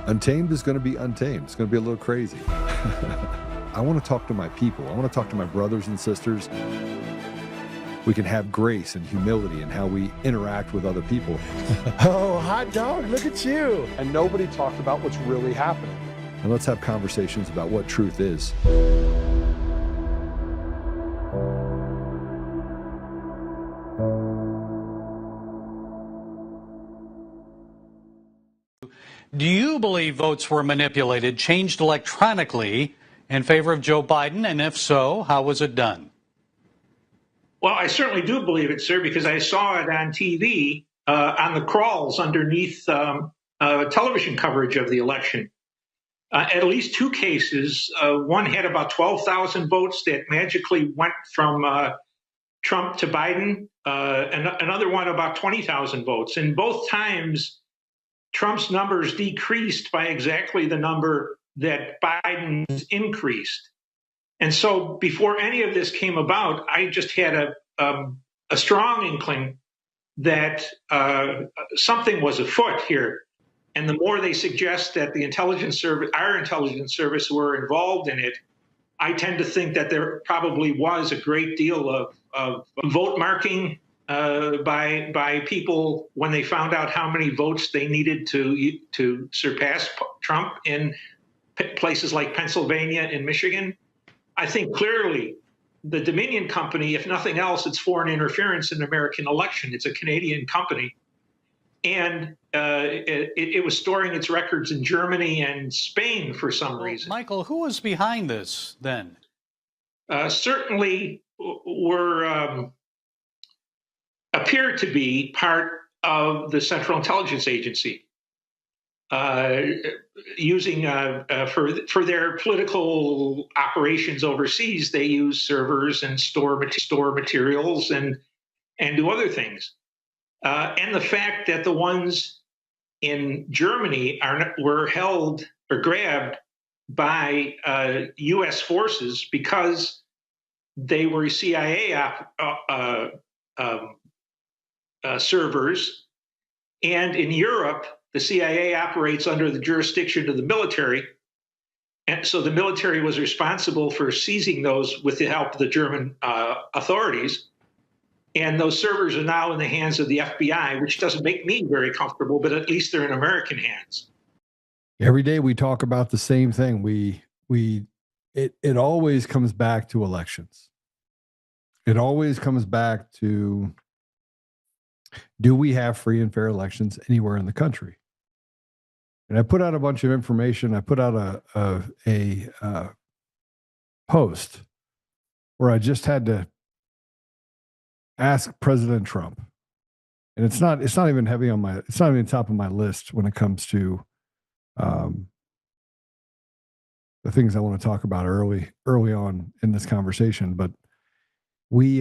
Untamed is going to be untamed. It's going to be a little crazy. I want to talk to my people. I want to talk to my brothers and sisters. We can have grace and humility in how we interact with other people. Oh, hot dog, look at you. And nobody talked about what's really happening. And let's have conversations about what truth is. Do you believe votes were manipulated, changed electronically in favor of Joe Biden? And if so, how was it done? Well, I certainly do believe it, sir, because I saw it on TV on the crawls underneath television coverage of the election. At least two cases. One had about 12,000 votes that magically went from Trump to Biden. And another one about 20,000 votes. And both times, Trump's numbers decreased by exactly the number that Biden's increased. And so before any of this came about, I just had a strong inkling that something was afoot here. And the more they suggest that the intelligence service, our intelligence service, were involved in it, I tend to think that there probably was a great deal of vote marking by people when they found out how many votes they needed to surpass Trump in places like Pennsylvania and Michigan. I think clearly the Dominion company, if nothing else, it's foreign interference in the American election. It's a Canadian company. And it was storing its records in Germany and Spain for some reason. Michael, who was behind this then? Certainly appeared to be part of the Central Intelligence Agency, using for their political operations overseas. They use servers and store materials and do other things. And the fact that the ones in Germany were held or grabbed by U.S. forces because they were CIA servers. And in Europe, the CIA operates under the jurisdiction of the military. And so the military was responsible for seizing those with the help of the German authorities. And those servers are now in the hands of the FBI, which doesn't make me very comfortable, but at least they're in American hands. Every day we talk about the same thing. It always comes back to elections. It always comes back to, do we have free and fair elections anywhere in the country? And I put out a bunch of information. I put out a post where I just had to ask President Trump, and it's not even heavy on my, it's not even top of my list when it comes to the things I want to talk about early on in this conversation. But we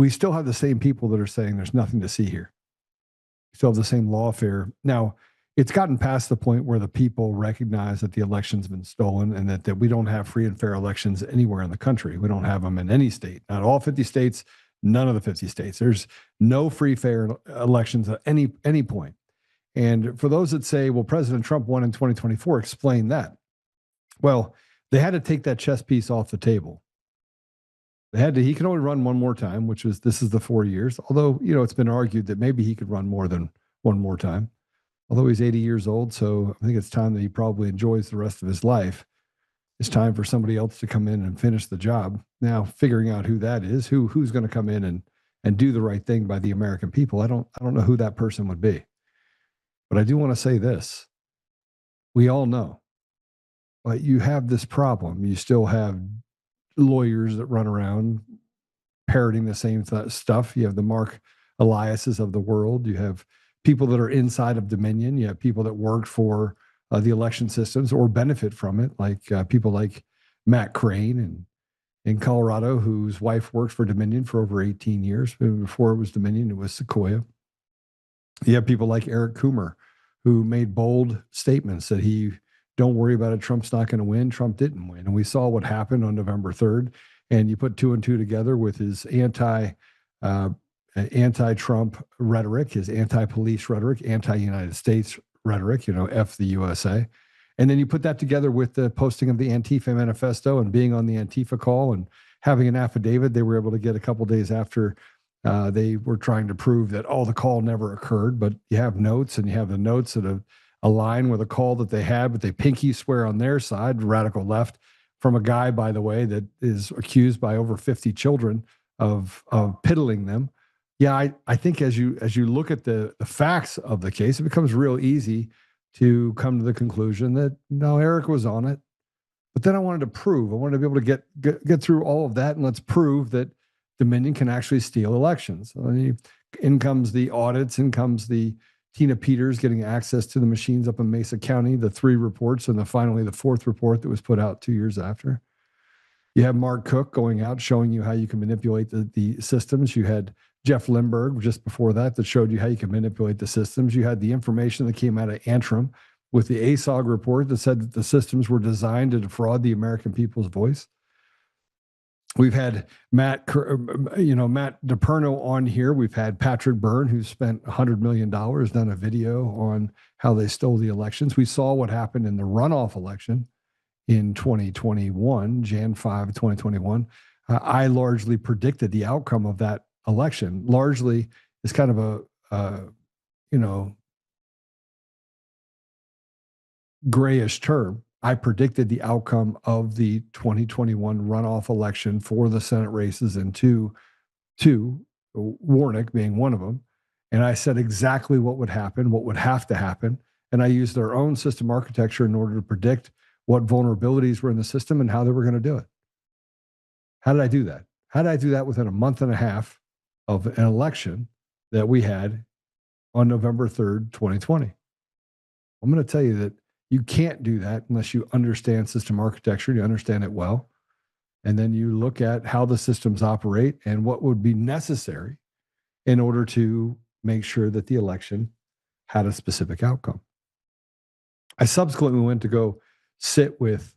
still have the same people that are saying there's nothing to see here. We still have the same lawfare. Now, it's gotten past the point where the people recognize that the election's been stolen and that we don't have free and fair elections anywhere in the country. We don't have them in any state, not all 50 states, none of the 50 states. There's no free, fair elections at any point. And for those that say, well, President Trump won in 2024, explain that. Well, they had to take that chess piece off the table. He can only run one more time, this is the 4 years. Although, it's been argued that maybe he could run more than one more time. Although he's 80 years old, so I think it's time that he probably enjoys the rest of his life. It's time for somebody else to come in and finish the job. Now, figuring out who that is, who's going to come in and do the right thing by the American people, I don't know who that person would be. But I do want to say this. We all know, but you have this problem. You still have lawyers that run around parroting the same stuff. You have the Mark Eliases of the world. You have people that are inside of Dominion. You have people that work for the election systems or benefit from it, like people like Matt Crane in Colorado, whose wife worked for Dominion for over 18 years. Before it was Dominion, it was Sequoia. You have people like Eric Coomer, who made bold statements that don't worry about it, Trump's not going to win. Trump didn't win. And we saw what happened on November 3rd. And you put two and two together with his anti-Trump rhetoric, his anti-police rhetoric, anti-United States rhetoric, F the USA. And then you put that together with the posting of the Antifa manifesto and being on the Antifa call and having an affidavit they were able to get a couple days after they were trying to prove that, the call never occurred. But you have notes, and you have the notes that align with a call that they had, but they pinky swear on their side, radical left, from a guy, by the way, that is accused by over 50 children of piddling them. Yeah, I think as you look at the facts of the case, it becomes real easy to come to the conclusion that no, Eric was on it. But then I wanted to be able to get through all of that, and let's prove that Dominion can actually steal elections. In comes the audits, in comes the Tina Peters getting access to the machines up in Mesa County, the 3 reports, and finally the 4th report that was put out 2 years after. You have Mark Cook going out showing you how you can manipulate the systems. You had Jeff Lindbergh just before that showed you how you can manipulate the systems. You had the information that came out of Antrim with the ASOG report that said that the systems were designed to defraud the American people's voice. We've had Matt DePerno on here. We've had Patrick Byrne, who spent $100 million, done a video on how they stole the elections. We saw what happened in the runoff election in 2021, Jan 5, 2021. I largely predicted the outcome of that election. Largely is kind of a grayish term. I predicted the outcome of the 2021 runoff election for the Senate races, and two, Warnock being one of them. And I said exactly what would happen, what would have to happen. And I used their own system architecture in order to predict what vulnerabilities were in the system and how they were going to do it. How did I do that? How did I do that within a month and a half of an election that we had on November 3rd, 2020? I'm going to tell you that you can't do that unless you understand system architecture, you understand it well, and then you look at how the systems operate and what would be necessary in order to make sure that the election had a specific outcome. I subsequently went to go sit with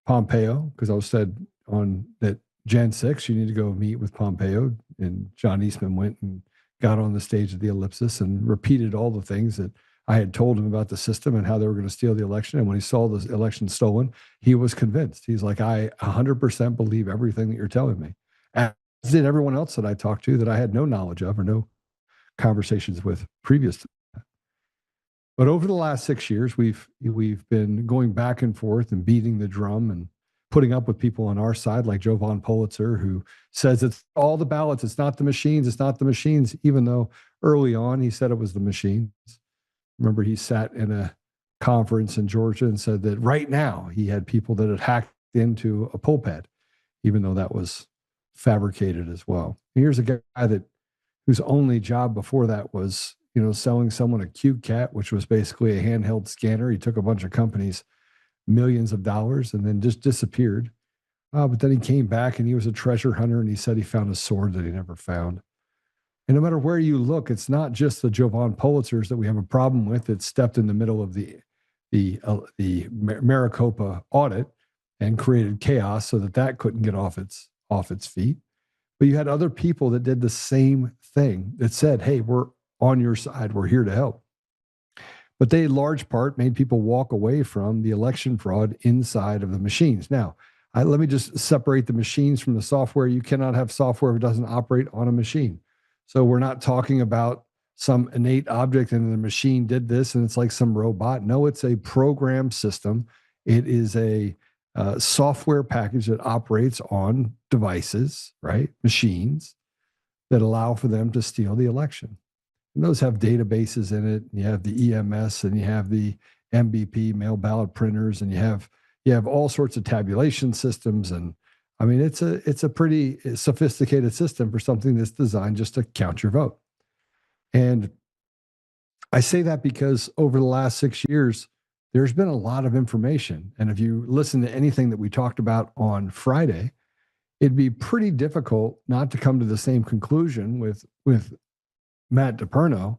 Pompeo, because I was said on that Jan 6, you need to go meet with Pompeo, and John Eastman went and got on the stage at the Ellipsis and repeated all the things that I had told him about the system and how they were going to steal the election. And when he saw the election stolen, he was convinced. He's like, I 100% believe everything that you're telling me. As did everyone else that I talked to that I had no knowledge of or no conversations with previous to that. But over the last 6 years, we've been going back and forth and beating the drum and putting up with people on our side, like Joe Von Pulitzer, who says it's all the ballots. It's not the machines. It's not the machines, even though early on he said it was the machines. Remember, he sat in a conference in Georgia and said that right now he had people that had hacked into a poll pad, even though that was fabricated as well. And here's a guy whose only job before that was, selling someone a QCAT, which was basically a handheld scanner. He took a bunch of companies millions of dollars and then just disappeared. But then he came back and he was a treasure hunter, and he said he found a sword that he never found. And no matter where you look, it's not just the Joe Von Pulitzers that we have a problem with that stepped in the middle of the Maricopa audit and created chaos so that couldn't get off its feet. But you had other people that did the same thing, that said, hey, we're on your side. We're here to help. But they, in large part, made people walk away from the election fraud inside of the machines. Now, let me just separate the machines from the software. You cannot have software if it doesn't operate on a machine. So we're not talking about some innate object and the machine did this and it's like some robot. No, it's a program system. It is a software package that operates on devices, right? Machines that allow for them to steal the election. And those have databases in it. You have the EMS and you have the MBP, mail ballot printers, and you have all sorts of tabulation systems. And I mean, it's a pretty sophisticated system for something that's designed just to count your vote. And I say that because over the last 6 years, there's been a lot of information. And if you listen to anything that we talked about on Friday, it'd be pretty difficult not to come to the same conclusion with Matt DePerno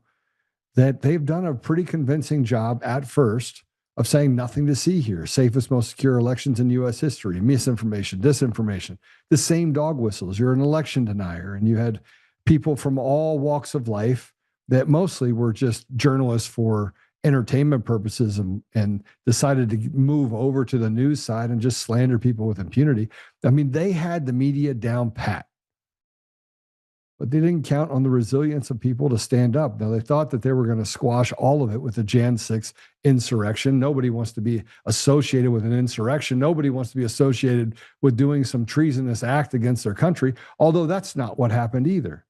that they've done a pretty convincing job at first of saying nothing to see here, safest, most secure elections in U.S. history, misinformation, disinformation, the same dog whistles. You're an election denier. And you had people from all walks of life that mostly were just journalists for entertainment purposes and decided to move over to the news side and just slander people with impunity. I mean, they had the media down pat. But they didn't count on the resilience of people to stand up. Now, they thought that they were going to squash all of it with the Jan 6 insurrection. Nobody wants to be associated with an insurrection. Nobody wants to be associated with doing some treasonous act against their country, although that's not what happened either.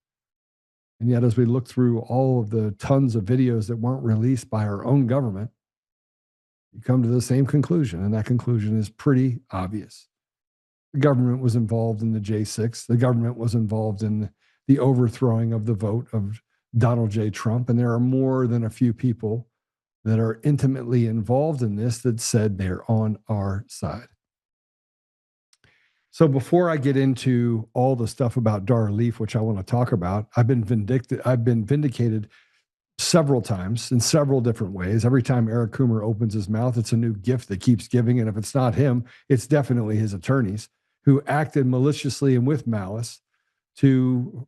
And yet, as we look through all of the tons of videos that weren't released by our own government, you come to the same conclusion, and that conclusion is pretty obvious. The government was involved in the J6. The government was involved in the overthrowing of the vote of Donald J. Trump. And there are more than a few people that are intimately involved in this that said they're on our side. So before I get into all the stuff about Dar Leaf, which I want to talk about, I've been vindicated several times in several different ways. Every time Eric Coomer opens his mouth, it's a new gift that keeps giving. And if it's not him, it's definitely his attorneys who acted maliciously and with malice to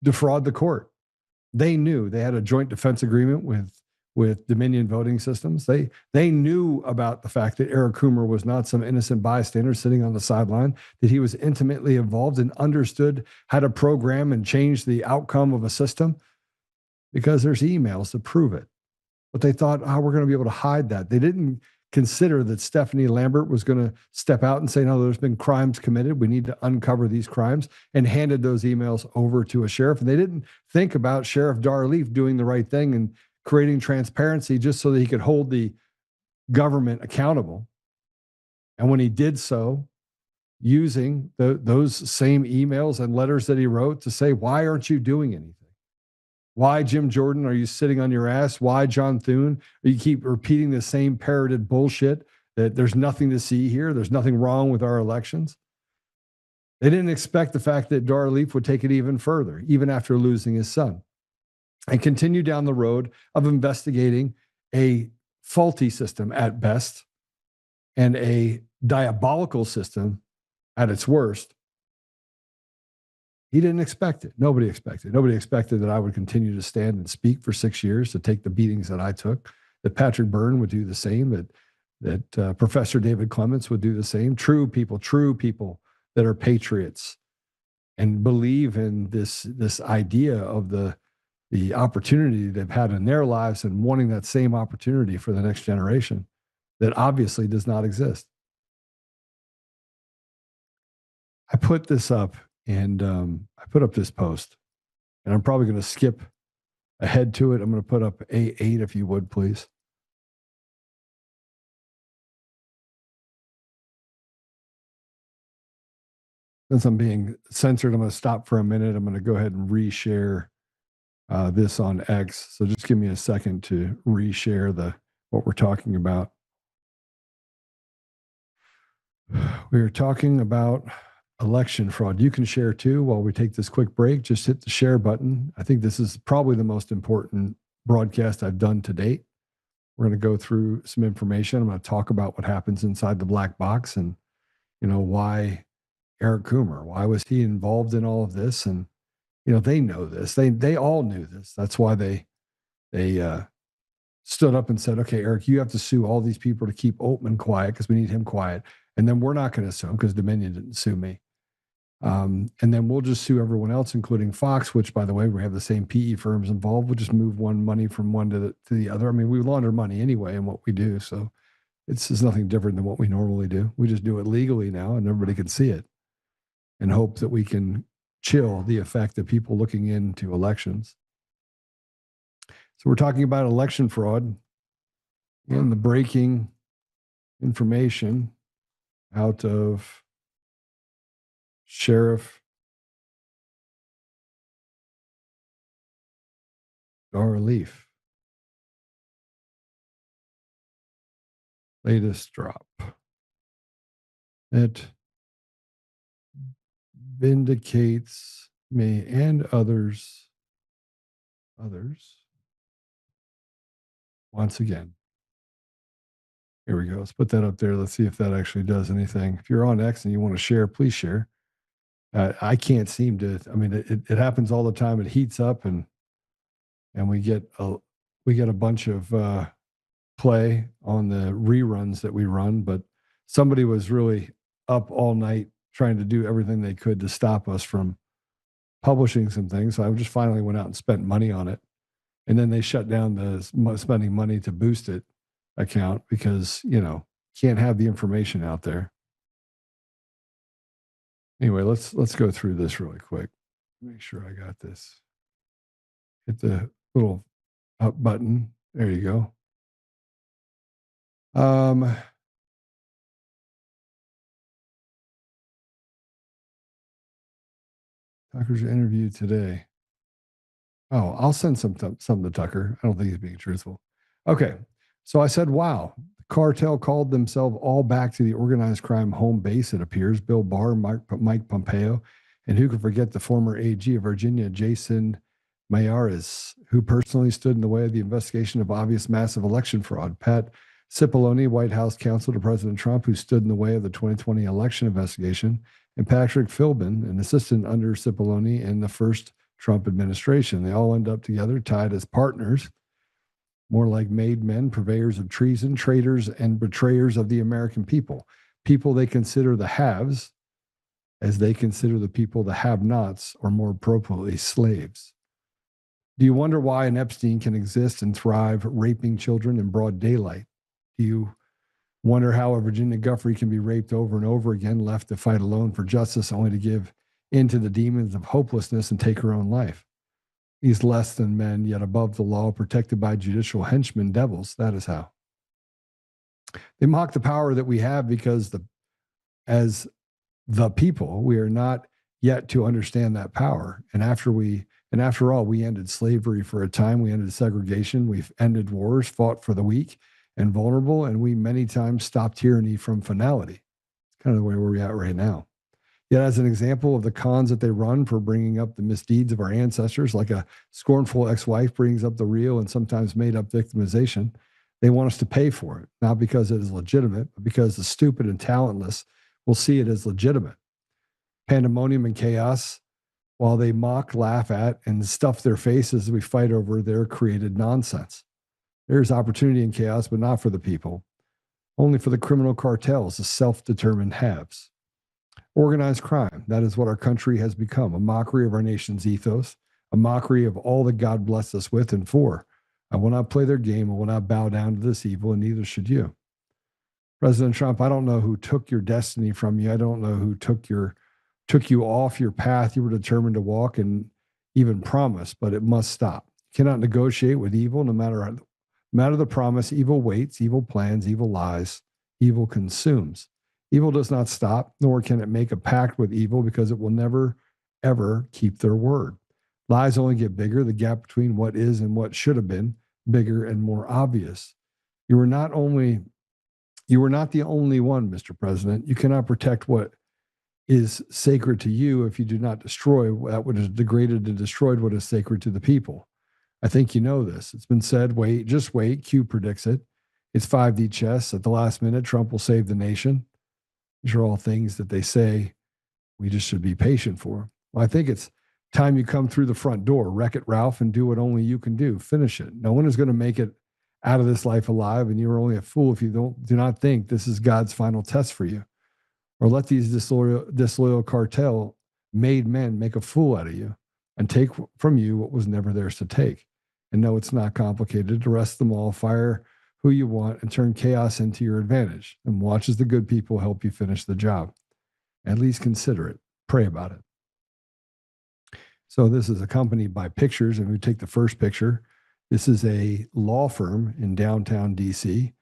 defraud the court. They knew they had a joint defense agreement with Dominion Voting Systems. They knew about the fact that Eric Coomer was not some innocent bystander sitting on the sideline, that he was intimately involved and understood how to program and change the outcome of a system, because there's emails to prove it. But they thought, we're going to be able to hide that. They didn't consider that Stephanie Lambert was going to step out and say, no, there's been crimes committed. We need to uncover these crimes, and handed those emails over to a sheriff. And they didn't think about Sheriff Dar Leaf doing the right thing and creating transparency just so that he could hold the government accountable. And when he did so, using those same emails and letters that he wrote to say, why aren't you doing anything? Why, Jim Jordan, are you sitting on your ass? Why, John Thune? You keep repeating the same parroted bullshit that there's nothing to see here. There's nothing wrong with our elections. They didn't expect the fact that Dar Leaf would take it even further, even after losing his son, and continue down the road of investigating a faulty system at best and a diabolical system at its worst. He didn't expect it. Nobody expected. Nobody expected that I would continue to stand and speak for 6 years, to take the beatings that I took, that Patrick Byrne would do the same, that Professor David Clements would do the same. True people that are patriots and believe in this idea of the opportunity they've had in their lives and wanting that same opportunity for the next generation that obviously does not exist. I put this up. And I put up this post, and I'm probably going to skip ahead to it. I'm going to put up A8, if you would, please. Since I'm being censored, I'm going to stop for a minute. I'm going to go ahead and reshare this on X. So just give me a second to reshare what we're talking about. We are talking about election fraud. You can share too while we take this quick break. Just hit the share button. I think this is probably the most important broadcast I've done to date. We're going to go through some information. I'm going to talk about what happens inside the black box and, why Eric Coomer, why was he involved in all of this? And, they know this. They all knew this. That's why they stood up and said, okay, Eric, you have to sue all these people to keep Oltmann quiet because we need him quiet. And then we're not going to sue him because Dominion didn't sue me. And then we'll just sue everyone else, including Fox, which, by the way, we have the same PE firms involved. We'll just move money from one to the other. I mean, we launder money anyway in what we do. So it's nothing different than what we normally do. We just do it legally now, and everybody can see it, and hope that we can chill the effect of people looking into elections. So we're talking about election fraud and the breaking information out of Sheriff Dar Leaf. Latest drop. It vindicates me and others once again. Here we go. Let's put that up there. Let's see if that actually does anything. If you're on X and you want to share, please share. I can't seem to. I mean, it happens all the time. It heats up, and we get a bunch of play on the reruns that we run. But somebody was really up all night trying to do everything they could to stop us from publishing some things. So I just finally went out and spent money on it, and then they shut down the spending money to boost it account because can't have the information out there. Anyway, let's go through this really quick. Make sure I got this. Hit the little up button. There you go. Tucker's interview today. Oh, I'll send some to Tucker. I don't think he's being truthful. Okay. So I said, wow, the cartel called themselves all back to the organized crime home base, it appears. Bill Barr, Mike Pompeo, and who could forget the former AG of Virginia, Jason Mayares, who personally stood in the way of the investigation of obvious massive election fraud. Pat Cipollone, White House counsel to President Trump, who stood in the way of the 2020 election investigation, and Patrick Philbin, an assistant under Cipollone in the first Trump administration. They all end up together, tied as partners, more like made men, purveyors of treason, traitors, and betrayers of the American people. People they consider the haves, as they consider the people the have-nots, or more appropriately, slaves. Do you wonder why an Epstein can exist and thrive raping children in broad daylight? Do you wonder how a Virginia Giuffre can be raped over and over again, left to fight alone for justice, only to give in to the demons of hopelessness and take her own life? These less than men, yet above the law, protected by judicial henchmen, devils. That is how. They mock the power that we have because as the people, we are not yet to understand that power. And after all, we ended slavery for a time. We ended segregation. We've ended wars, fought for the weak and vulnerable, and we many times stopped tyranny from finality. It's kind of the way we're at right now. Yet, as an example of the cons that they run for bringing up the misdeeds of our ancestors, like a scornful ex-wife brings up the real and sometimes made-up victimization, they want us to pay for it, not because it is legitimate, but because the stupid and talentless will see it as legitimate. Pandemonium and chaos, while they mock, laugh at, and stuff their faces as we fight over their created nonsense. There's opportunity in chaos, but not for the people. Only for the criminal cartels, the self-determined haves. Organized crime, that is what our country has become, a mockery of our nation's ethos, a mockery of all that God blessed us with and for. I will not play their game. I will not bow down to this evil, and neither should you. President Trump, I don't know who took your destiny from you. I don't know who took you off your path you were determined to walk and even promise, but it must stop. You cannot negotiate with evil, no matter the promise. Evil waits, evil plans, evil lies, evil consumes. Evil does not stop, nor can it make a pact with evil, because it will never, ever keep their word. Lies only get bigger, the gap between what is and what should have been, bigger and more obvious. You were not the only one, Mr. President. You cannot protect what is sacred to you if you do not destroy that which is degraded and destroyed what is sacred to the people. I think you know this. It's been said, wait, just wait. Q predicts it. It's 5D chess. At the last minute, Trump will save the nation. These are all things that they say we just should be patient for. Well, I think it's time you come through the front door, wreck it, Ralph, and do what only you can do. Finish it. No one is going to make it out of this life alive, and you're only a fool if you do not think this is God's final test for you. Or let these disloyal cartel made men make a fool out of you and take from you what was never theirs to take. And no, it's not complicated. Arrest them all, fire who you want, and turn chaos into your advantage. And watch as the good people help you finish the job. At least consider it. Pray about it. So this is accompanied by pictures. And we take the first picture. This is a law firm in downtown DC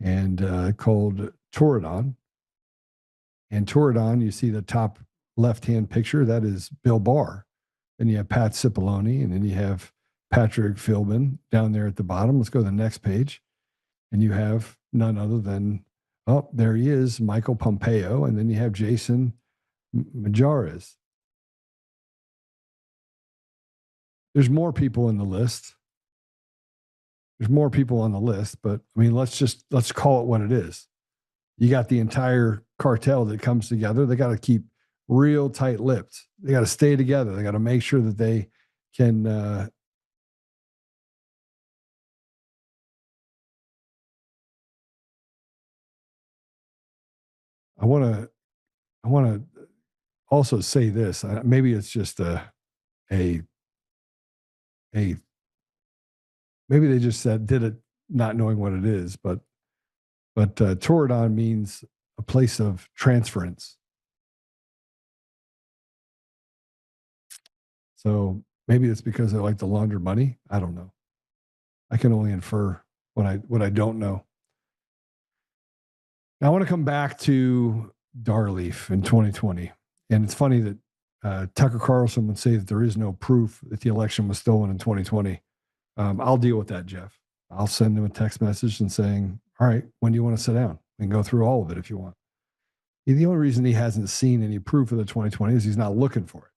and called Torridon. And Torridon, you see the top left-hand picture, that is Bill Barr. Then you have Pat Cipollone, and then you have Patrick Philbin down there at the bottom. Let's go to the next page. And you have none other than, oh, there he is, Michael Pompeo. And then you have Jason Mayares. There's more people in the list. There's more people on the list, but I mean, let's call it what it is. You got the entire cartel that comes together. They got to keep real tight-lipped. They got to stay together. They got to make sure that they can I want to also say this. Maybe it's just a maybe they just did it not knowing what it is, but Toradon means a place of transference. So maybe it's because they like to launder money. I don't know. I can only infer what I don't know. Now I want to come back to Darleaf in 2020. And it's funny that Tucker Carlson would say that there is no proof that the election was stolen in 2020. I'll deal with that, Jeff. I'll send him a text message and saying, all right, when do you want to sit down? We can go through all of it if you want. The only reason he hasn't seen any proof of the 2020 is he's not looking for it.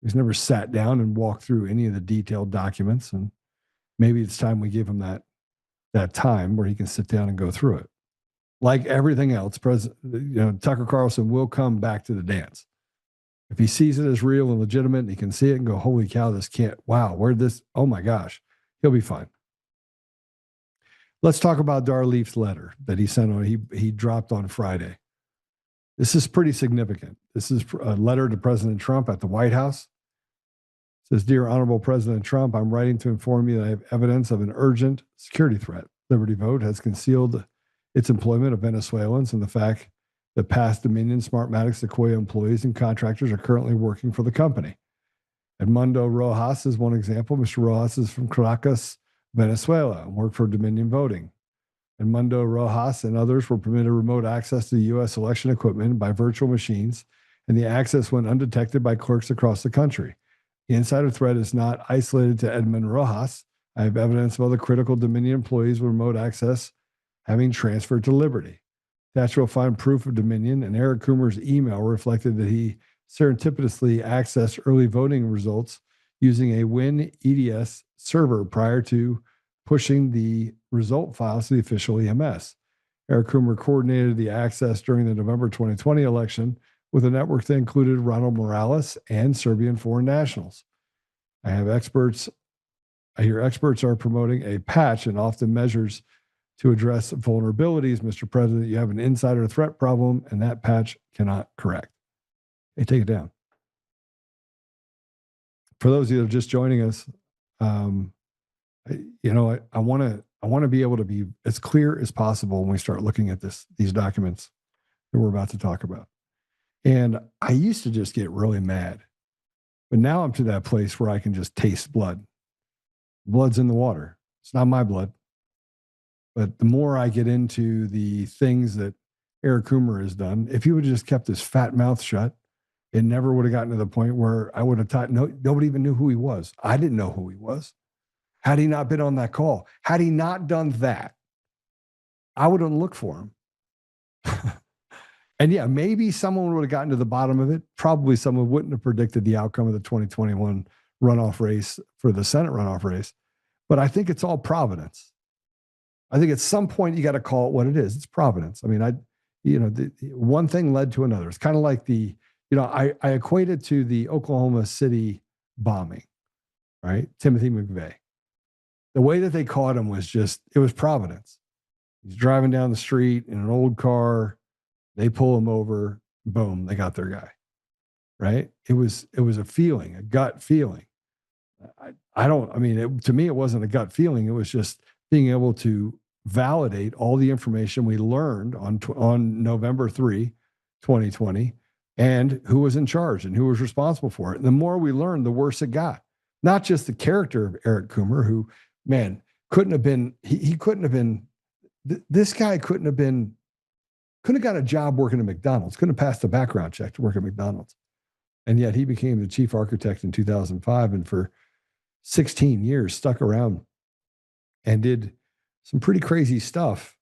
He's never sat down and walked through any of the detailed documents. And maybe it's time we give him that time where he can sit down and go through it. Like everything else, Tucker Carlson will come back to the dance. If he sees it as real and legitimate, and he can see it and go, holy cow, this can't, wow, where'd this, oh my gosh, he'll be fine. Let's talk about Darleaf's letter that he sent on, he dropped on Friday. This is pretty significant. This is a letter to President Trump at the White House. It says, Dear Honorable President Trump, I'm writing to inform you that I have evidence of an urgent security threat. Liberty Vote has concealed its employment of Venezuelans and the fact that past Dominion, Smartmatic, Sequoia employees and contractors are currently working for the company. Edmundo Rojas is one example. Mr. Rojas is from Caracas, Venezuela, and worked for Dominion Voting. Edmundo Rojas and others were permitted remote access to the U.S. election equipment by virtual machines, and the access went undetected by clerks across the country. The insider threat is not isolated to Edmund Rojas. I have evidence of other critical Dominion employees with remote access having transferred to Liberty. Thatcher will find proof of Dominion, and Eric Coomer's email reflected that he serendipitously accessed early voting results using a Win EDS server prior to pushing the result files to the official EMS. Eric Coomer coordinated the access during the November 2020 election with a network that included Ronald Morales and Serbian foreign nationals. I hear experts are promoting a patch and often measures to address vulnerabilities. Mr. President, you have an insider threat problem, and that patch cannot correct. Hey, take it down. For those of you that are just joining us, I want to be able to be as clear as possible when we start looking at these documents that we're about to talk about. And I used to just get really mad, but now I'm to that place where I can just taste blood. Blood's in the water. It's not my blood. But the more I get into the things that Eric Coomer has done, if he would have just kept his fat mouth shut, it never would have gotten to the point where I would have thought, nobody even knew who he was. I didn't know who he was. Had he not been on that call, had he not done that, I wouldn't look for him. And yeah, maybe someone would have gotten to the bottom of it. Probably someone wouldn't have predicted the outcome of the 2021 runoff race for the Senate runoff race. But I think it's all providence. I think at some point you got to call it what it is. It's providence. I mean, one thing led to another. It's kind of like I equate it to the Oklahoma City bombing, right? Timothy McVeigh. The way that they caught him was it was providence. He's driving down the street in an old car. They pull him over. Boom, they got their guy, right? It was a feeling, a gut feeling. To me, it wasn't a gut feeling. It was just being able to validate all the information we learned on November 3, 2020, and who was in charge and who was responsible for it. And the more we learned, the worse it got. Not just the character of Eric Coomer, who, man, couldn't have been, he couldn't have been, this guy couldn't have got a job working at McDonald's, couldn't have passed the background check to work at McDonald's. And yet he became the chief architect in 2005 and for 16 years stuck around and did some pretty crazy stuff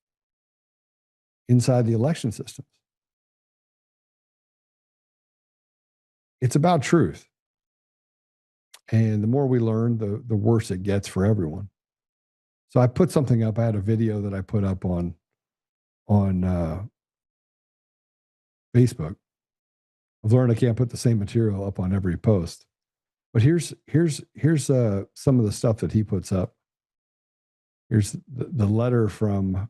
inside the election systems. It's about truth. And the more we learn, the worse it gets for everyone. So I put something up. I had a video that I put up on Facebook. I've learned I can't put the same material up on every post. But here's some of the stuff that he puts up. Here's the letter from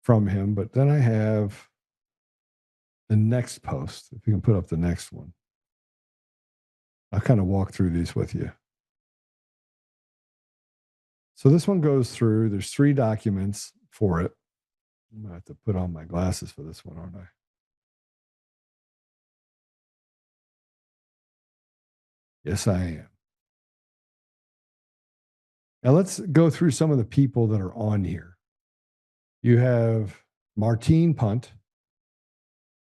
him. But then I have the next post. If you can put up the next one, I'll kind of walk through these with you. So this one goes through. There's 3 documents for it. I'm gonna have to put on my glasses for this one, aren't I? Yes, I am. Now let's go through some of the people that are on here. You have Martine Punt.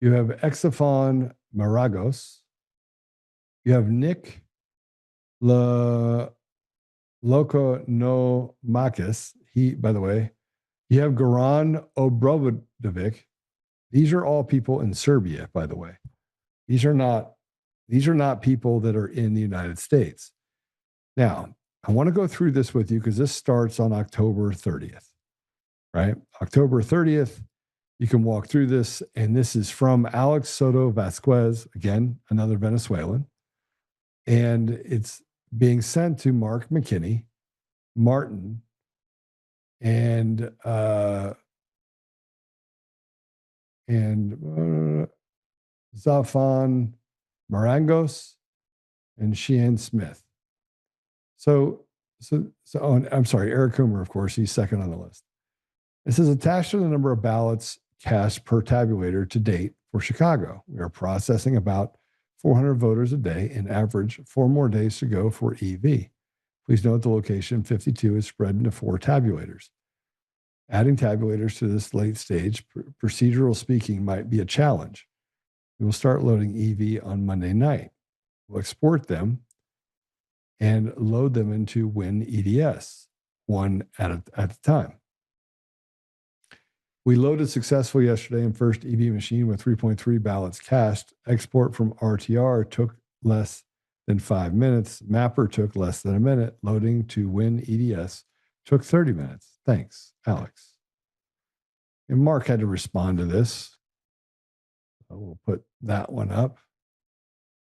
You have Exafon Maragos. You have Nick Loco no Makis. He, by the way, you have Goran Obrodovic. These are all people in Serbia, by the way. These are not people that are in the United States. Now, I want to go through this with you because this starts on October 30th, right? October 30th, you can walk through this, and this is from Alex Soto Vasquez, again, another Venezuelan. And it's being sent to Mark McKinney, Martin, and Zafan Marangos and Sheehan Smith. So I'm sorry, Eric Coomer, of course, he's second on the list. It says attached to the number of ballots cast per tabulator to date for Chicago. We are processing about 400 voters a day, and average 4 more days to go for EV. Please note the location 52 is spread into 4 tabulators. Adding tabulators to this late stage, procedural speaking, might be a challenge. We will start loading EV on Monday night. We'll export them and load them into Win EDS, one at a time. We loaded successfully yesterday in first EV machine with 3.3 ballots cast. Export from RTR took less than 5 minutes. Mapper took less than a minute. Loading to Win EDS took 30 minutes. Thanks, Alex. And Mark had to respond to this. So we'll put that one up.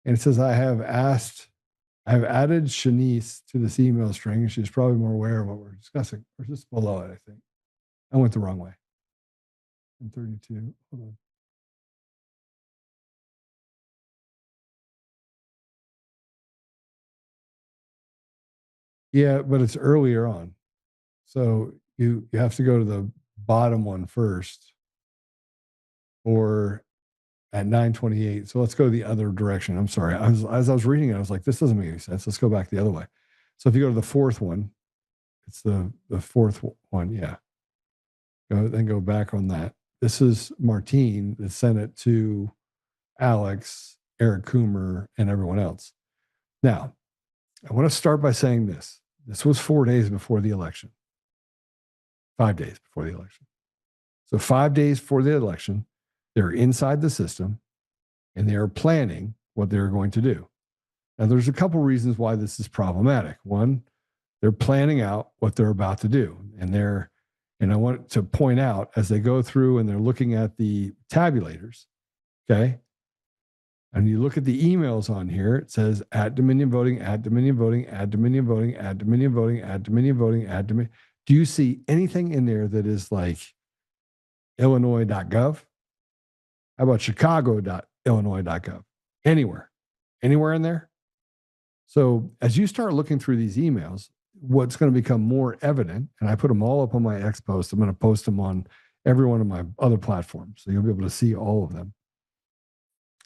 And it says, I have added Shanice to this email string. She's probably more aware of what we're discussing. Or just below it, I think. I went the wrong way. 32. Hold on. Yeah, but it's earlier on. So you have to go to the bottom one first, or at 9:28. So let's go the other direction. I'm sorry. As I was reading it, I was like, this doesn't make any sense. Let's go back the other way. So if you go to the 4th one, it's the 4th one. Yeah. Go back on that. This is Martine that sent it to Alex, Eric Coomer, and everyone else. Now, I want to start by saying this. This was 4 days before the election. 5 days before the election. So 5 days before the election, they're inside the system, and they are planning what they're going to do. Now, there's a couple reasons why this is problematic. One, they're planning out what they're about to do, and I want to point out as they go through and they're looking at the tabulators, okay? And you look at the emails on here, it says at Dominion Voting, at Dominion Voting, at Dominion Voting, at Dominion Voting, at Dominion Voting, at Dominion. Do you see anything in there that is like Illinois.gov? How about Chicago.illinois.gov? Anywhere in there? So as you start looking through these emails, what's going to become more evident, and I put them all up on my X post. I'm going to post them on every one of my other platforms, so you'll be able to see all of them,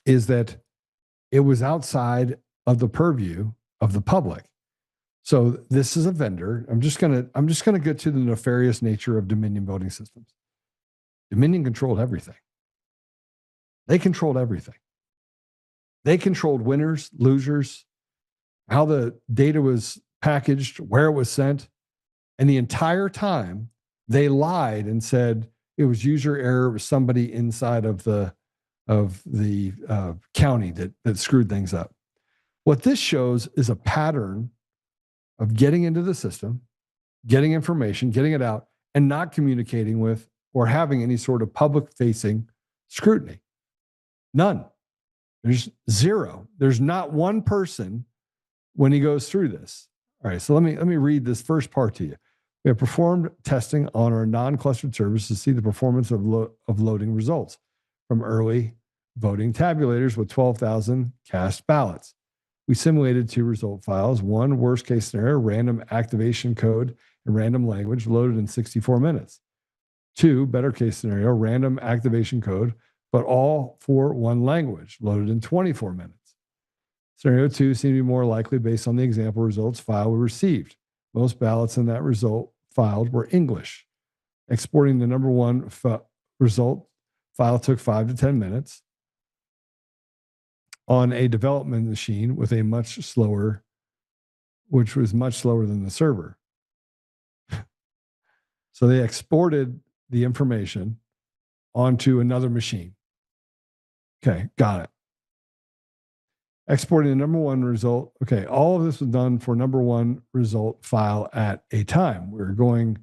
is that it was outside of the purview of the public. So this is a vendor. I'm just going to get to the nefarious nature of Dominion voting systems. Dominion controlled everything. They controlled everything. They controlled winners, losers, how the data was packaged, where it was sent. And the entire time they lied and said it was user error. It was somebody inside of the county that screwed things up. What this shows is a pattern of getting into the system, getting information, getting it out, and not communicating with or having any sort of public-facing scrutiny. None. There's zero. There's not one person when he goes through this. All right, so let me read this first part to you. We have performed testing on our non-clustered servers to see the performance of loading results from early voting tabulators with 12,000 cast ballots. We simulated 2 result files. One, worst case scenario, random activation code and random language loaded in 64 minutes. 2, better case scenario, random activation code, but all for one language loaded in 24 minutes. Scenario 2 seemed to be more likely based on the example results file we received. Most ballots in that result filed were English. Exporting the number one result file took 5 to 10 minutes on a development machine with a much slower, which was much slower than the server. So they exported the information onto another machine. Okay, got it. Exporting the number one result. Okay, all of this was done for number one result file at a time. We're going to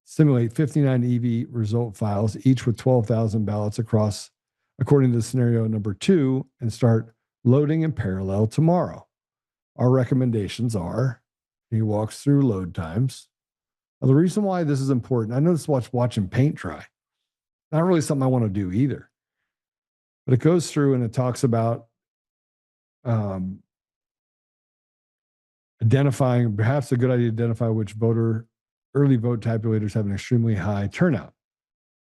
simulate 59 EV result files, each with 12,000 ballots across, according to scenario number 2, and start loading in parallel tomorrow. Our recommendations are, he walks through load times. Now, the reason why this is important, I know this is watching paint dry. Not really something I want to do either. But it goes through and it talks about identifying, perhaps a good idea to identify which early vote tabulators have an extremely high turnout.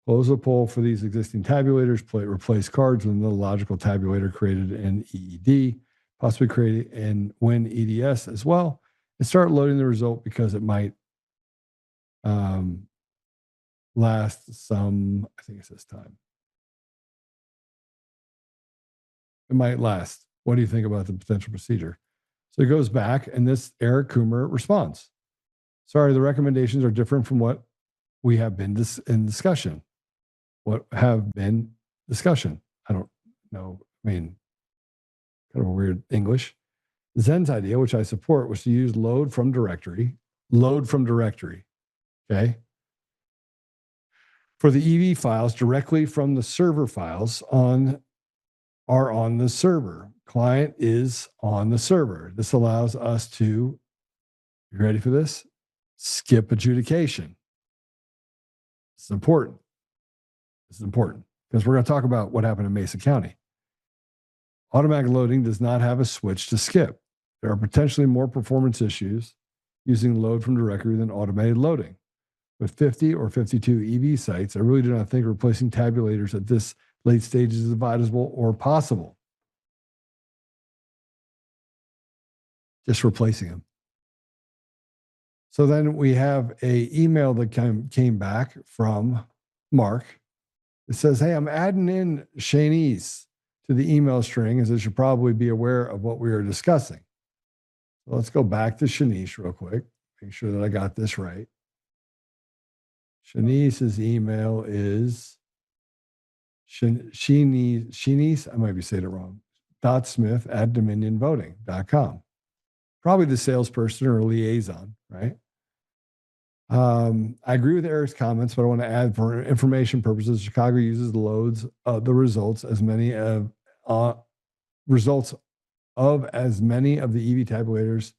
Close the poll for these existing tabulators, replace cards with another logical tabulator created in EED, possibly create in Win EDS as well, and start loading the result because it might last some, I think it says time. It might last. What do you think about the potential procedure? So it goes back, and this Eric Coomer responds. Sorry, the recommendations are different from what we have been in discussion. What have been discussion? I don't know. I mean, kind of a weird English. Zen's idea, which I support, was to use load from directory. Okay. For the EV files directly from the server files are on the server. Client is on the server. This allows us to, you ready for this? Skip adjudication. This is important. This is important because we're going to talk about what happened in Mesa County. Automatic loading does not have a switch to skip. There are potentially more performance issues using load from directory than automated loading. With 50 or 52 EV sites, I really do not think replacing tabulators at this late stage is advisable or possible. Just replacing them. So then we have an email that came back from Mark. It says, hey, I'm adding in Shanice to the email string as I should probably be aware of what we are discussing. So let's go back to Shanice real quick. Make sure that I got this right. Shanice's email is Shanice, I might be saying it wrong, .smith@dominionvoting.com. Probably the salesperson or liaison, right? I agree with Eric's comments, but I want to add for information purposes, Chicago uses the results as many of results of as many of the EV tabulators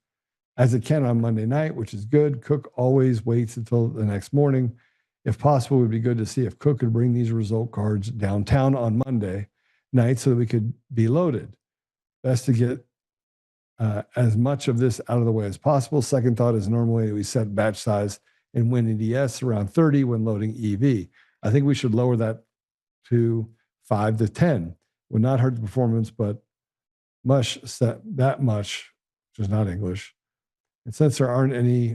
as it can on Monday night, which is good. Cook always waits until the next morning. If possible, it would be good to see if Cook could bring these result cards downtown on Monday night so that we could be loaded. Best to get as much of this out of the way as possible. Second thought is normally we set batch size in Win EDS around 30 when loading EV. I think we should lower that to 5 to 10. Would not hurt the performance, but that much, which is not English. And since there aren't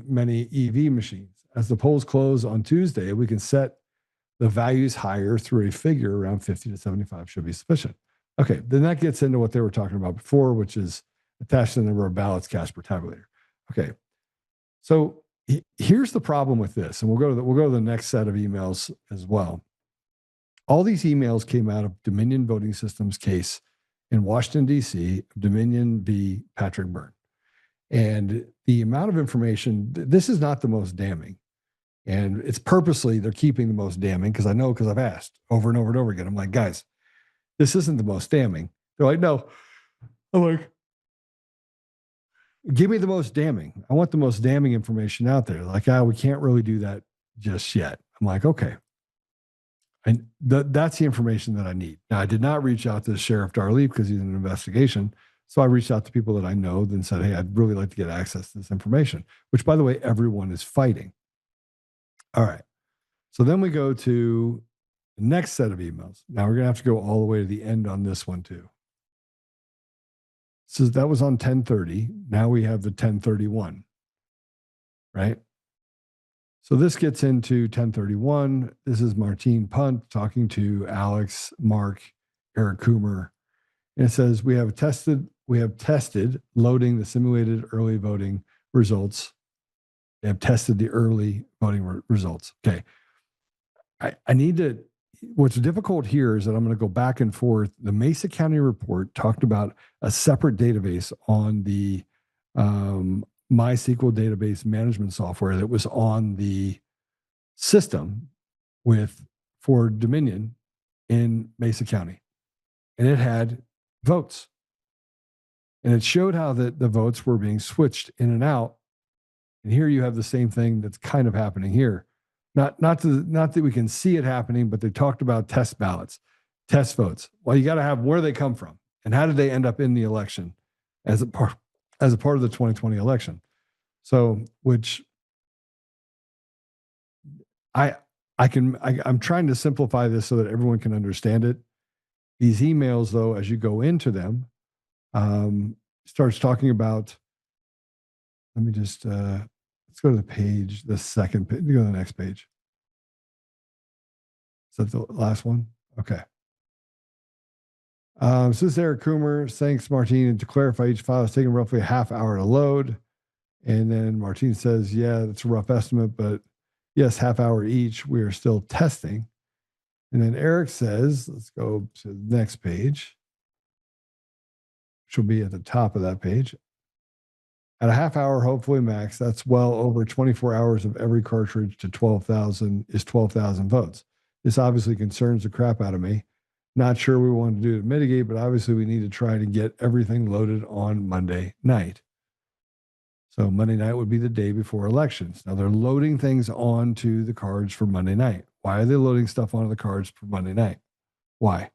many EV machines, as the polls close on Tuesday, we can set the values higher through a figure around 50 to 75 should be sufficient. Okay, then that gets into what they were talking about before, which is attached to the number of ballots cast per tabulator. Okay, so here's the problem with this, and we'll go to the next set of emails as well. All these emails came out of Dominion Voting Systems case in Washington, D.C., Dominion v. Patrick Byrne. And the amount of information, this is not the most damning. And it's purposely, they're keeping the most damning because I've asked over and over and over again. I'm like, guys, this isn't the most damning. They're like, no. I'm like, give me the most damning. I want the most damning information out there. Like, we can't really do that just yet. I'm like, okay. And that's the information that I need. Now, I did not reach out to Sheriff Darley because he's in an investigation. So I reached out to people that I know and said, hey, I'd really like to get access to this information, which, by the way, everyone is fighting. All right. So then we go to the next set of emails. Now we're going to have to go all the way to the end on this one too. So that was on 1030. Now we have the 1031, right? So this gets into 1031. This is Martine Punt talking to Alex, Mark, Eric Coomer. And it says, we have tested loading the simulated early voting results. They have tested the early voting results. Okay. I need to, what's difficult here is that I'm going to go back and forth. The Mesa County report talked about a separate database on the MySQL database management software that was on the system for Dominion in Mesa County. And it had votes. And it showed how the votes were being switched in and out. And here you have the same thing that's kind of happening here. Not that we can see it happening, but they talked about test ballots, test votes. Well, you got to have where they come from and how did they end up in the election as a part of the 2020 election. So, which I'm trying to simplify this so that everyone can understand it. These emails, though, as you go into them, starts talking about. Let me just let's go to the page, the second page. Go to the next page. Is that the last one? Okay. So this is Eric Coomer. Thanks, Martine. And to clarify, each file is taking roughly a half hour to load. And then Martine says, yeah, that's a rough estimate, but yes, half hour each. We are still testing. And then Eric says, let's go to the next page, which will be at the top of that page. At a half hour, hopefully max, that's well over 24 hours of every cartridge to 12,000 is 12,000 votes. This obviously concerns the crap out of me. Not sure we want to do to mitigate, but obviously we need to try to get everything loaded on Monday night. So Monday night would be the day before elections. Now they're loading things onto the cards for Monday night. Why are they loading stuff onto the cards for Monday night? Why?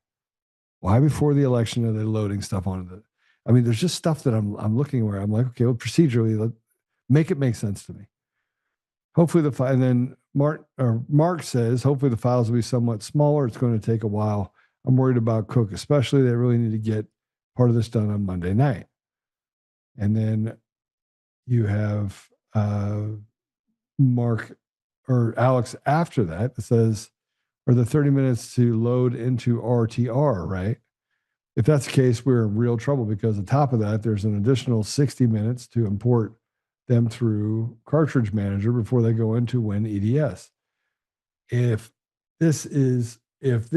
Why before the election are they loading stuff onto the? I mean, there's just stuff that I'm looking where I'm like, okay, well, procedurally, make it make sense to me. Hopefully and then Mark says, hopefully the files will be somewhat smaller. It's going to take a while. I'm worried about Cook, especially. They really need to get part of this done on Monday night. And then you have Mark or Alex after that says, or the 30 minutes to load into RTR, right? If that's the case, we're in real trouble because on top of that, there's an additional 60 minutes to import them through Cartridge Manager before they go into Win EDS. If this is if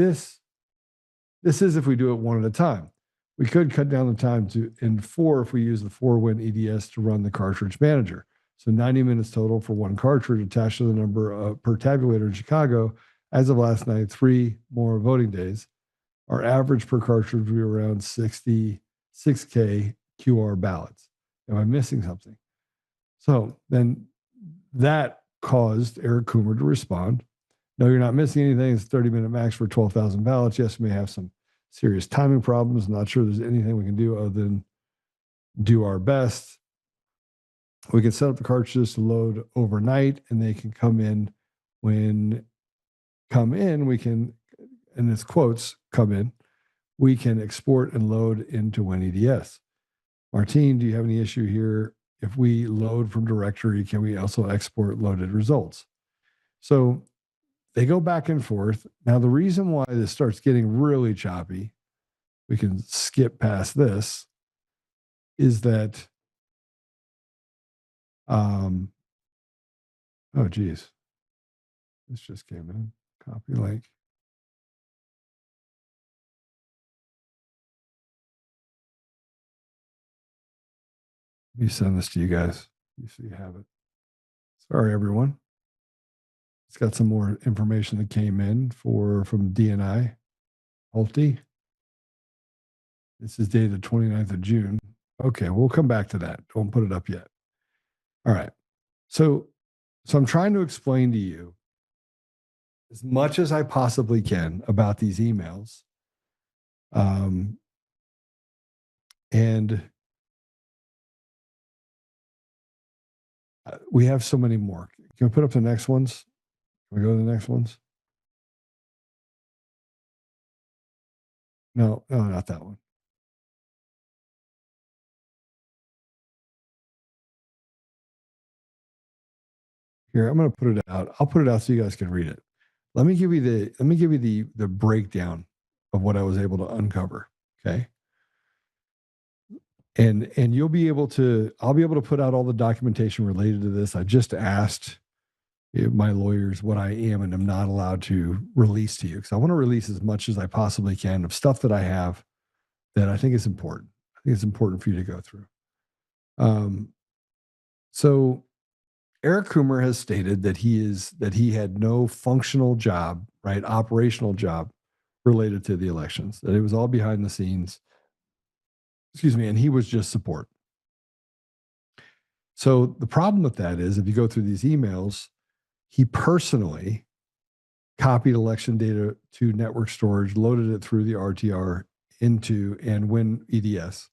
we do it one at a time. We could cut down the time in 4 if we use the 4-Win EDS to run the Cartridge Manager. So 90 minutes total for one cartridge attached to the number per tabulator in Chicago. As of last night, 3 more voting days. Our average per cartridge would be around 66K QR ballots. Am I missing something? So then that caused Eric Coomer to respond. No, you're not missing anything. It's 30-minute max for 12,000 ballots. Yes, we may have some serious timing problems. I'm not sure there's anything we can do other than do our best. We can set up the cartridges to load overnight and they can come in we can, and it's quotes, come in, we can export and load into WinEDS. Martine, do you have any issue here? If we load from directory, can we also export loaded results? So they go back and forth. Now, the reason why this starts getting really choppy, we can skip past this, is that, oh, geez. This just came in. Copy link. Let me send this to you guys. So you have it. Sorry, everyone. It's got some more information that came in from DNI. Holty. This is dated the 29th of June. Okay, we'll come back to that. Don't put it up yet. All right. So I'm trying to explain to you as much as I possibly can about these emails. And we have so many more. Can we put up the next ones? Can we go to the next ones? No, not that one. Here, I'm going to put it out. I'll put it out so you guys can read it. Let me give you the breakdown of what I was able to uncover. Okay. And I'll be able to put out all the documentation related to this. I just asked my lawyers what I am and am not allowed to release to you, because I want to release as much as I possibly can of stuff that I have that I think is important. I think it's important for you to go through. So Eric Coomer has stated that he had no functional job, right, operational job related to the elections, that it was all behind the scenes. Excuse me, and he was just support. So the problem with that is, if you go through these emails, he personally copied election data to network storage, loaded it through the RTR into and Win EDS.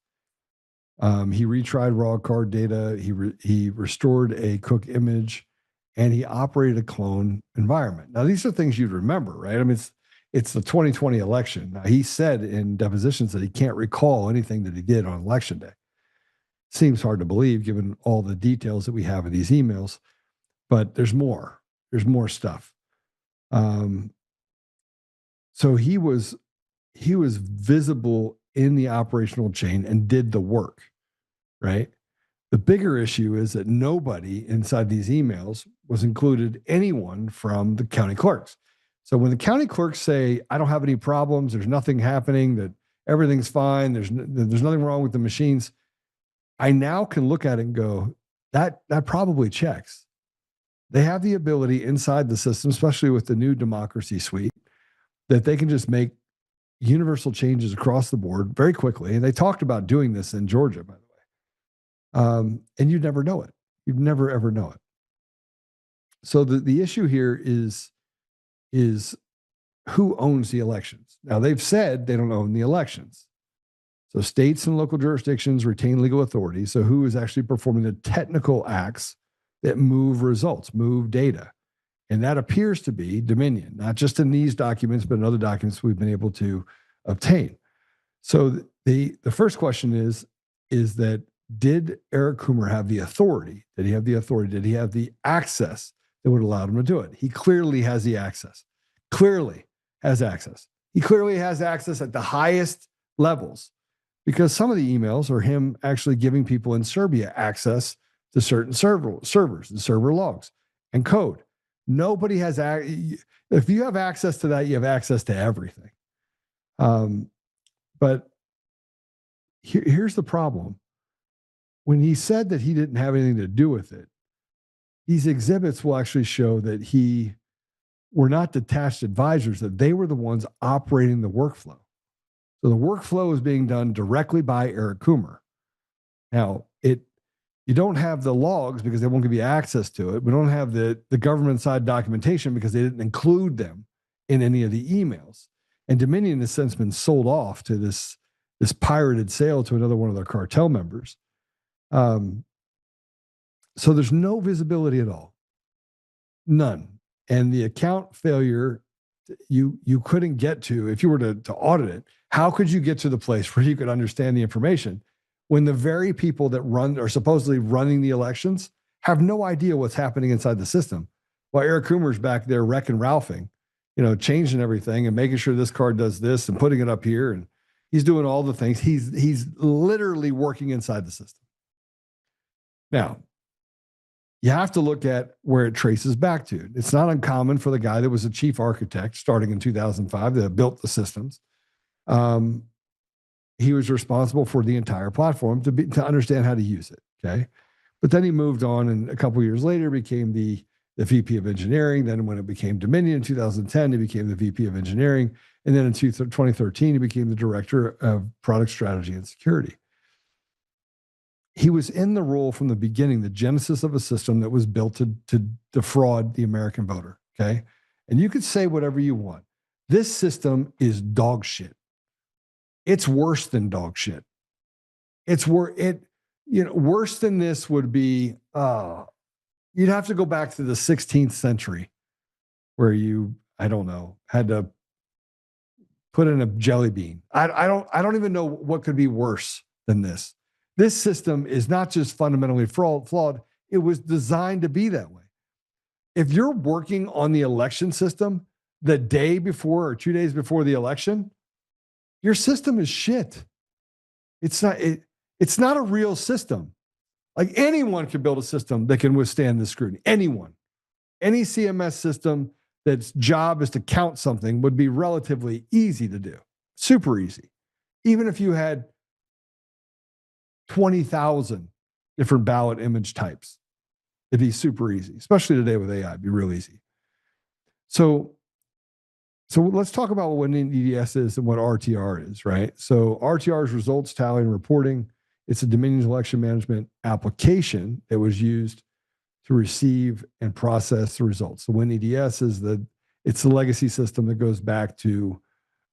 He retried raw card data. He restored a Cook image, and he operated a clone environment. Now, these are things you'd remember, right? I mean, it's the 2020 election. Now, he said in depositions that he can't recall anything that he did on election day. Seems hard to believe given all the details that we have in these emails, but there's more. There's more stuff. So he was visible in the operational chain and did the work, right? The bigger issue is that nobody inside these emails was included anyone from the county clerks. So when the county clerks say, I don't have any problems, there's nothing happening, that everything's fine, there's nothing wrong with the machines, I now can look at it and go, that probably checks. They have the ability inside the system, especially with the new democracy suite, that they can just make universal changes across the board very quickly. And they talked about doing this in Georgia, by the way. And you'd never know it. You'd never, ever know it. So the issue here is who owns the elections. Now, they've said they don't own the elections. So states and local jurisdictions retain legal authority. So who is actually performing the technical acts that move results, move data? And that appears to be Dominion, not just in these documents, but in other documents we've been able to obtain. So the first question is that, did Eric Coomer have the authority? Did he have the authority? Did he have the access that would allow him to do it? He clearly has the access. Clearly has access. He clearly has access at the highest levels, because some of the emails are him actually giving people in Serbia access to certain servers and server logs and code. Nobody has, if you have access to that, you have access to everything. But here's the problem. When he said that he didn't have anything to do with it, these exhibits will actually show that he were not detached advisors, that they were the ones operating the workflow. So the workflow is being done directly by Eric Coomer. Now, you don't have the logs because they won't give you access to it. We don't have the government side documentation because they didn't include them in any of the emails. And Dominion has since been sold off to this pirated sale to another one of their cartel members. So there's no visibility at all. None. And the account failure, you couldn't get to, if you were to audit it, how could you get to the place where you could understand the information when the very people that are supposedly running the elections have no idea what's happening inside the system? While Eric Coomer's back there wrecking Ralphing, changing everything and making sure this card does this and putting it up here. And he's doing all the things. He's literally working inside the system. Now, you have to look at where it traces back to. It's not uncommon for the guy that was a chief architect starting in 2005 that built the systems. He was responsible for the entire platform to understand how to use it. Okay. But then he moved on, and a couple of years later became the VP of engineering. Then when it became Dominion in 2010, he became the VP of engineering. And then in 2013, he became the director of product strategy and security. He was in the role from the beginning, the genesis of a system that was built to defraud the American voter. Okay. And you could say whatever you want. This system is dog shit. It's worse than dog shit. Worse than this would be, you'd have to go back to the 16th century where you, I don't know, had to put in a jelly bean. I don't even know what could be worse than this. This system is not just fundamentally flawed. It was designed to be that way. If you're working on the election system the day before or 2 days before the election, your system is shit. It's not a real system. Like anyone can build a system that can withstand this scrutiny. Anyone. Any CMS system that's job is to count something would be relatively easy to do. Super easy. Even if you had 20,000 different ballot image types, it'd be super easy, especially today with AI, it'd be real easy. So let's talk about what an EDS is and what RTR is, right? So RTR is results tallying and reporting. It's a Dominion's election management application that was used to receive and process the results. So WinEDS is it's the legacy system that goes back to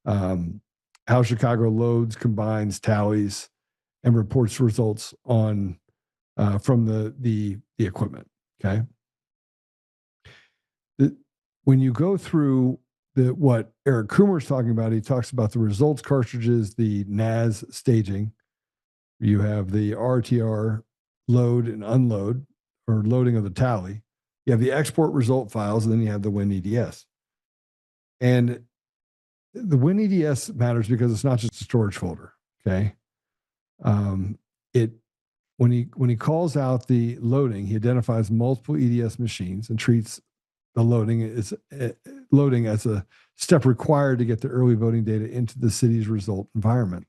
how Chicago loads, combines, tallies, and reports results on from the equipment. Okay. When you go through what Eric Coomer is talking about, he talks about the results cartridges, the NAS staging. You have the RTR load and unload, or loading of the tally. You have the export result files, and then you have the WinEDS. And the WinEDS matters because it's not just a storage folder. Okay. When he calls out the loading, he identifies multiple EDS machines and treats the loading as a step required to get the early voting data into the city's result environment,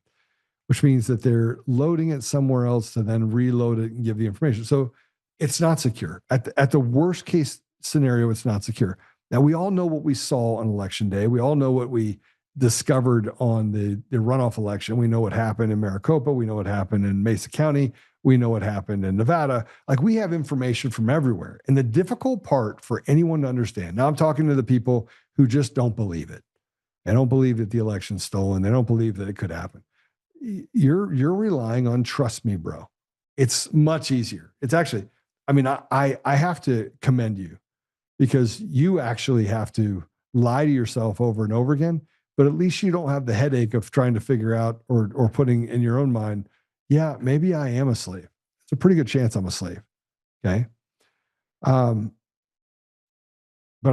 which means that they're loading it somewhere else to then reload it and give the information. So it's not secure. At the worst case scenario, it's not secure. Now, we all know what we saw on election day. We all know what we discovered on the runoff election. We know what happened in Maricopa. We know what happened in Mesa County. We know what happened in Nevada. Like, we have information from everywhere. And the difficult part for anyone to understand, now I'm talking to the people who just don't believe it. They don't believe that the election's stolen. They don't believe that it could happen. You're relying on trust me, bro. It's much easier. It's actually, I mean, I have to commend you, because you actually have to lie to yourself over and over again, but at least you don't have the headache of trying to figure out or putting in your own mind, yeah, maybe I am a slave. It's a pretty good chance I'm a slave. Okay. But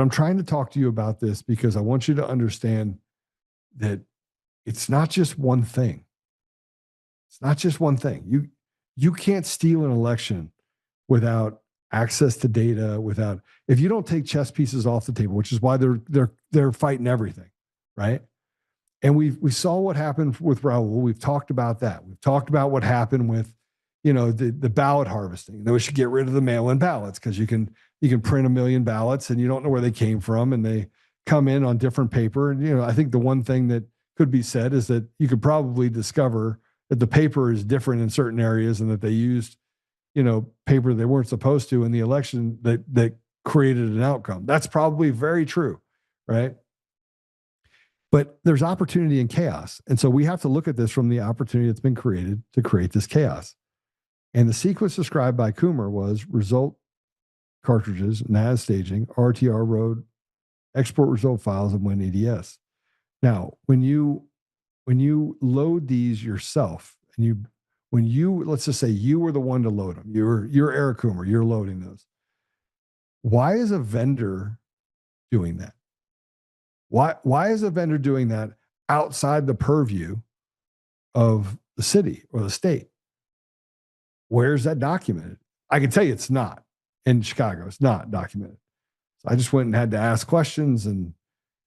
I'm trying to talk to you about this because I want you to understand that it's not just one thing. It's not just one thing. You can't steal an election without access to data, if you don't take chess pieces off the table, which is why they're fighting everything, right? And we saw what happened with Raul. We've talked about that. We've talked about what happened with, the ballot harvesting. That we should get rid of the mail-in ballots, because you can print 1 million ballots and you don't know where they came from, and they come in on different paper. And I think the one thing that could be said is that you could probably discover that the paper is different in certain areas, and that they used paper they weren't supposed to in the election that created an outcome. That's probably very true, right? But there's opportunity in chaos. And so we have to look at this from the opportunity that's been created to create this chaos. And the sequence described by Coomer was result cartridges, NAS staging, RTR road, export result files, and WinEDS. Now, when you load these yourself, and let's just say you were the one to load them. You're Eric Coomer. You're loading those. Why is a vendor doing that? Why is a vendor doing that outside the purview of the city or the state? Where's that documented? I can tell you it's not in Chicago. It's not documented. So I just went and had to ask questions, and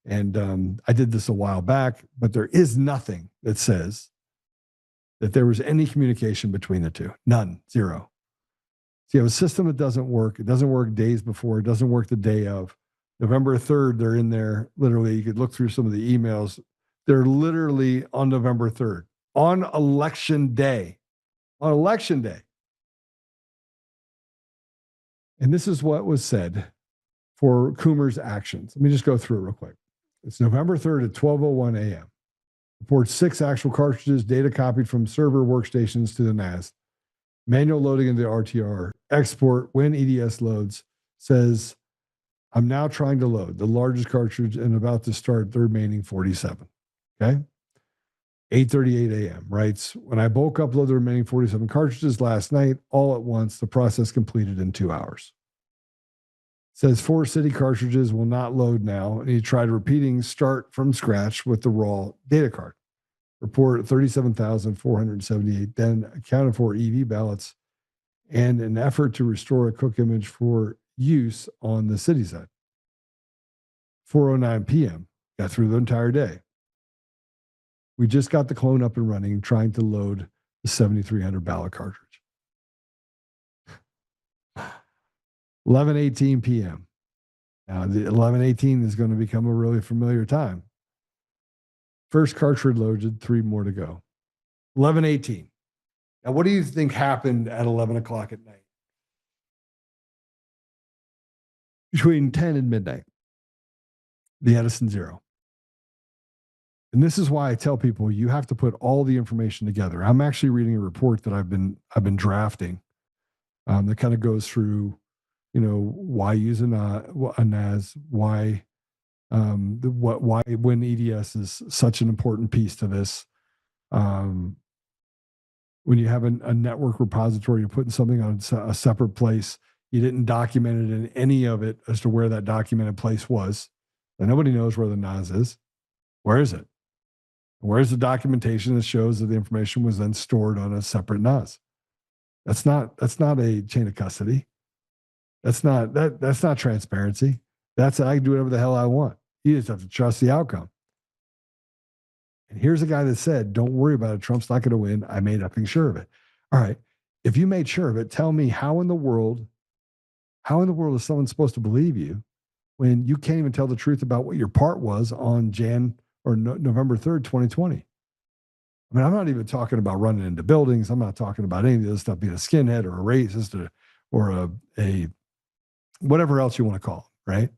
I did this a while back, but there is nothing that says that there was any communication between the two. None. Zero. So you have a system that doesn't work. It doesn't work days before. It doesn't work the day of. November 3rd, they're in there. Literally, you could look through some of the emails. They're literally on November 3rd, on election day. On election day. And this is what was said for Coomer's actions. Let me just go through it real quick. It's November 3rd at 12:01 a.m. Reports 6 actual cartridges, data copied from server workstations to the NAS. Manual loading into the RTR. Export when EDS loads. Says, I'm now trying to load the largest cartridge and about to start the remaining 47. Okay. 8:38 a.m. writes, when I bulk upload the remaining 47 cartridges last night, all at once, the process completed in 2 hours. Says 4 city cartridges will not load now. And he tried repeating start from scratch with the raw data card. Report 37,478 then accounted for EV ballots and an effort to restore a cook image for use on the city side. 4:09 p.m. Got through the entire day. We just got the clone up and running, trying to load the 7,300 ballot cartridge. 11:18 p.m. Now, the 11:18 is going to become a really familiar time. First cartridge loaded, 3 more to go. 11:18. Now, what do you think happened at 11 o'clock at night? Between 10 and midnight, the Edison Zero. And this is why I tell people you have to put all the information together. I'm actually reading a report that I've been drafting that kind of goes through, why use a NAS, why when EDS is such an important piece to this. When you have a network repository, you're putting something on a separate place. You didn't document it in any of it as to where that documented place was. And nobody knows where the NAS is. Where is it? Where's the documentation that shows that the information was then stored on a separate NAS? That's not a chain of custody. That's not transparency. That's I can do whatever the hell I want. You just have to trust the outcome. And here's a guy that said, don't worry about it. Trump's not going to win. I made effing sure of it. All right. If you made sure of it, tell me how in the world is someone supposed to believe you when you can't even tell the truth about what your part was on November 3rd, 2020? I mean, I'm not even talking about running into buildings. I'm not talking about any of this stuff being a skinhead or a racist or a whatever else you want to call it, right?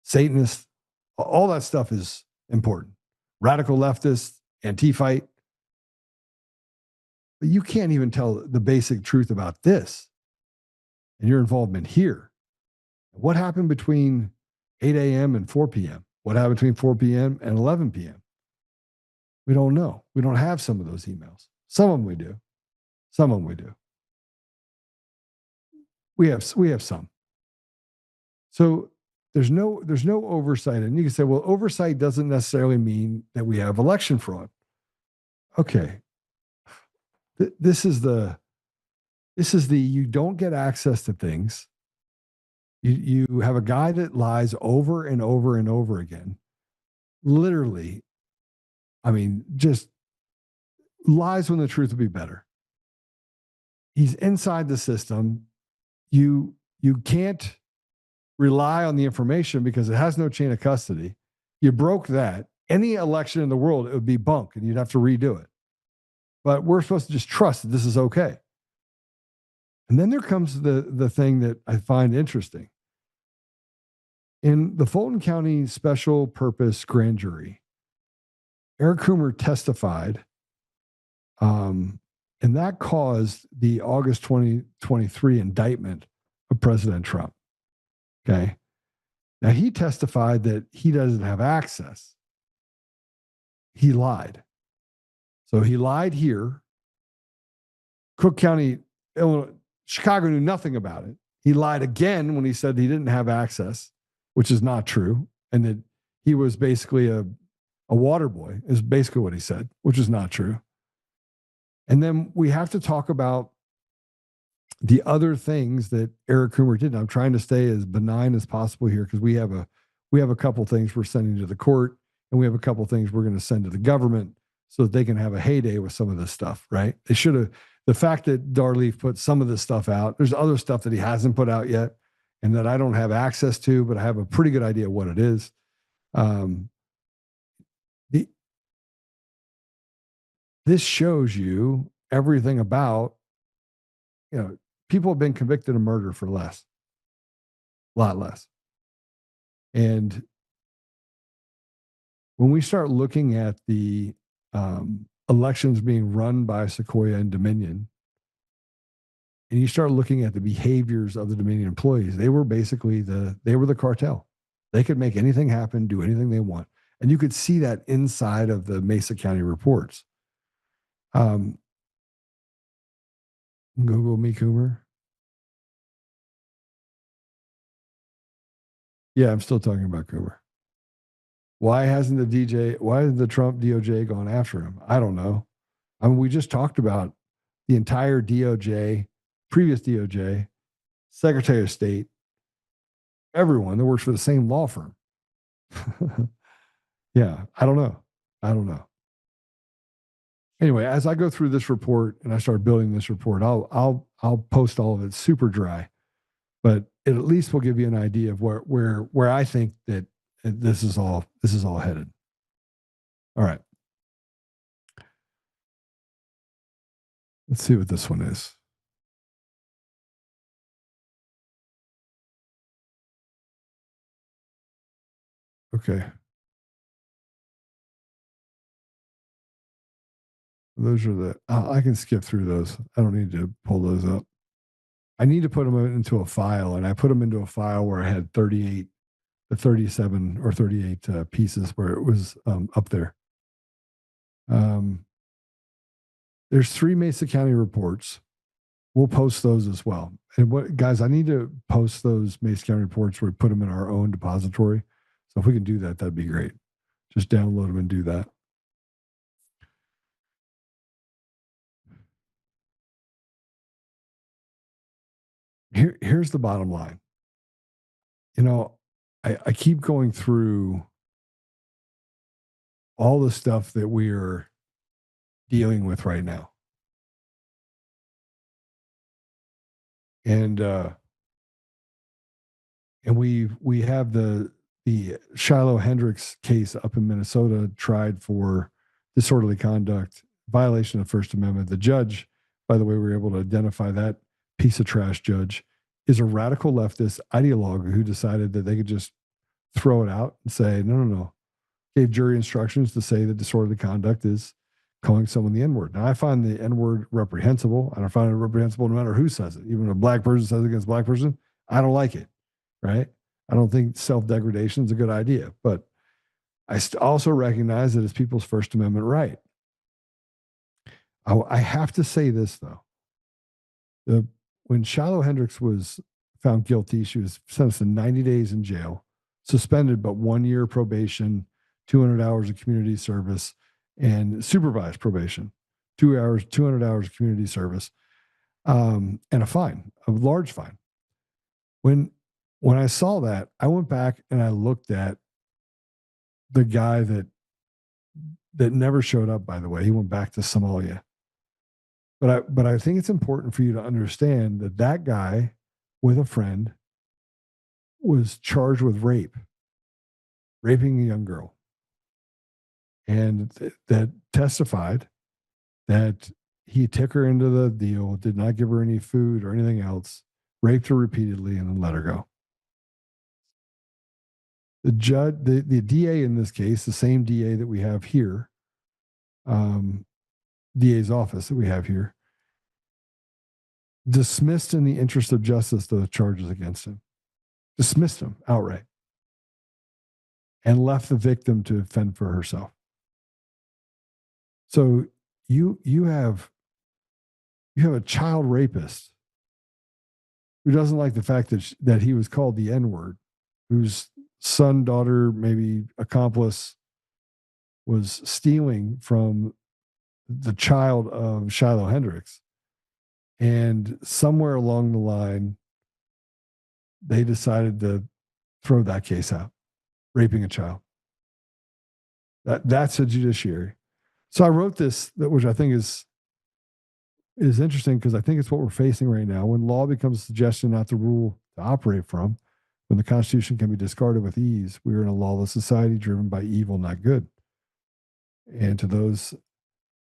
Satanist, all that stuff is important. Radical leftists, anti-fight. But you can't even tell the basic truth about this and your involvement here. What happened between 8 a.m. and 4 p.m.? What happened between 4 p.m. and 11 p.m.? We don't know. We don't have some of those emails. Some of them we do. Some of them we do. We have some. So there's no oversight. And you can say, well, oversight doesn't necessarily mean that we have election fraud. Okay. This is the you don't get access to things. You have a guy that lies over and over and over again. Literally, I mean, just lies when the truth would be better. He's inside the system. You can't rely on the information because it has no chain of custody. You broke that. Any election in the world, it would be bunk and you'd have to redo it. But we're supposed to just trust that this is okay. And then there comes the thing that I find interesting. In the Fulton County Special Purpose Grand Jury, Eric Coomer testified, and that caused the August 2023 indictment of President Trump. Okay. Now he testified that he doesn't have access. He lied. So he lied here. Cook County, Illinois, Chicago knew nothing about it. He lied again when he said he didn't have access, which is not true. And that he was basically a water boy is basically what he said, which is not true. And then we have to talk about the other things that Eric Coomer did. And I'm trying to stay as benign as possible here because we have a couple things we're sending to the court, and we have a couple things we're going to send to the government so that they can have a heyday with some of this stuff, right? the fact that Darleaf put some of this stuff out, there's other stuff that he hasn't put out yet and that I don't have access to, but I have a pretty good idea what it is. This shows you everything about, people have been convicted of murder for less, a lot less. And when we start looking at the elections being run by Sequoia and Dominion, and you start looking at the behaviors of the Dominion employees, they were basically the cartel. They could make anything happen, do anything they want. And you could see that inside of the Mesa County reports. Google me, Coomer. Yeah, I'm still talking about Coomer. Why hasn't the Trump DOJ gone after him? I don't know. I mean, we just talked about the entire DOJ, previous DOJ, Secretary of State, everyone that works for the same law firm. Yeah, I don't know. Anyway, as I go through this report and I start building this report, I'll post all of it super dry, but it at least will give you an idea of where I think that this is all headed. All right. Let's see what this one is. Okay. Those are I can skip through those. I don't need to pull those up. I need to put them into a file, and I put them into a file where I had 37 or 38 pieces where it was up there. There's 3 Mesa County reports. We'll post those as well. And guys, I need to post those Mesa County reports where we put them in our own depository. So if we can do that, that'd be great. Just download them and do that. Here's the bottom line. I keep going through all the stuff that we are dealing with right now. And we have the Shiloh Hendricks case up in Minnesota tried for disorderly conduct, violation of First Amendment. The judge, by the way, we were able to identify that piece of trash judge, is a radical leftist ideologue who decided that they could just throw it out and say, no. Gave jury instructions to say that disorderly conduct is calling someone the N-word. Now, I find the N-word reprehensible. I don't find it reprehensible no matter who says it. Even if a black person says it against a black person, I don't like it, right? I don't think self-degradation is a good idea. But I also recognize that it's people's First Amendment right. I have to say this, though. When Shiloh Hendricks was found guilty, she was sentenced to 90 days in jail, suspended but 1 year probation, 200 hours of community service, and supervised probation, 200 hours of community service, and a fine, a large fine. When I saw that, I went back and I looked at the guy that never showed up, by the way. He went back to Somalia. But I think it's important for you to understand that guy with a friend was charged with raping a young girl. And that testified that he took her into the deal, did not give her any food or anything else, raped her repeatedly, and then let her go. The judge, the DA in this case, the same DA that we have here, DA's office that we have here, dismissed in the interest of justice the charges against him. Dismissed him outright. And left the victim to fend for herself. So you have a child rapist who doesn't like the fact that he was called the N-word, whose son, daughter, maybe accomplice was stealing from the child of Shiloh Hendricks. And somewhere along the line, they decided to throw that case out, raping a child. That's a judiciary. So I wrote this, which I think is is interesting because I think it's what we're facing right now. When law becomes a suggestion, not the rule to operate from, when the Constitution can be discarded with ease, we are in a lawless society driven by evil, not good. And to those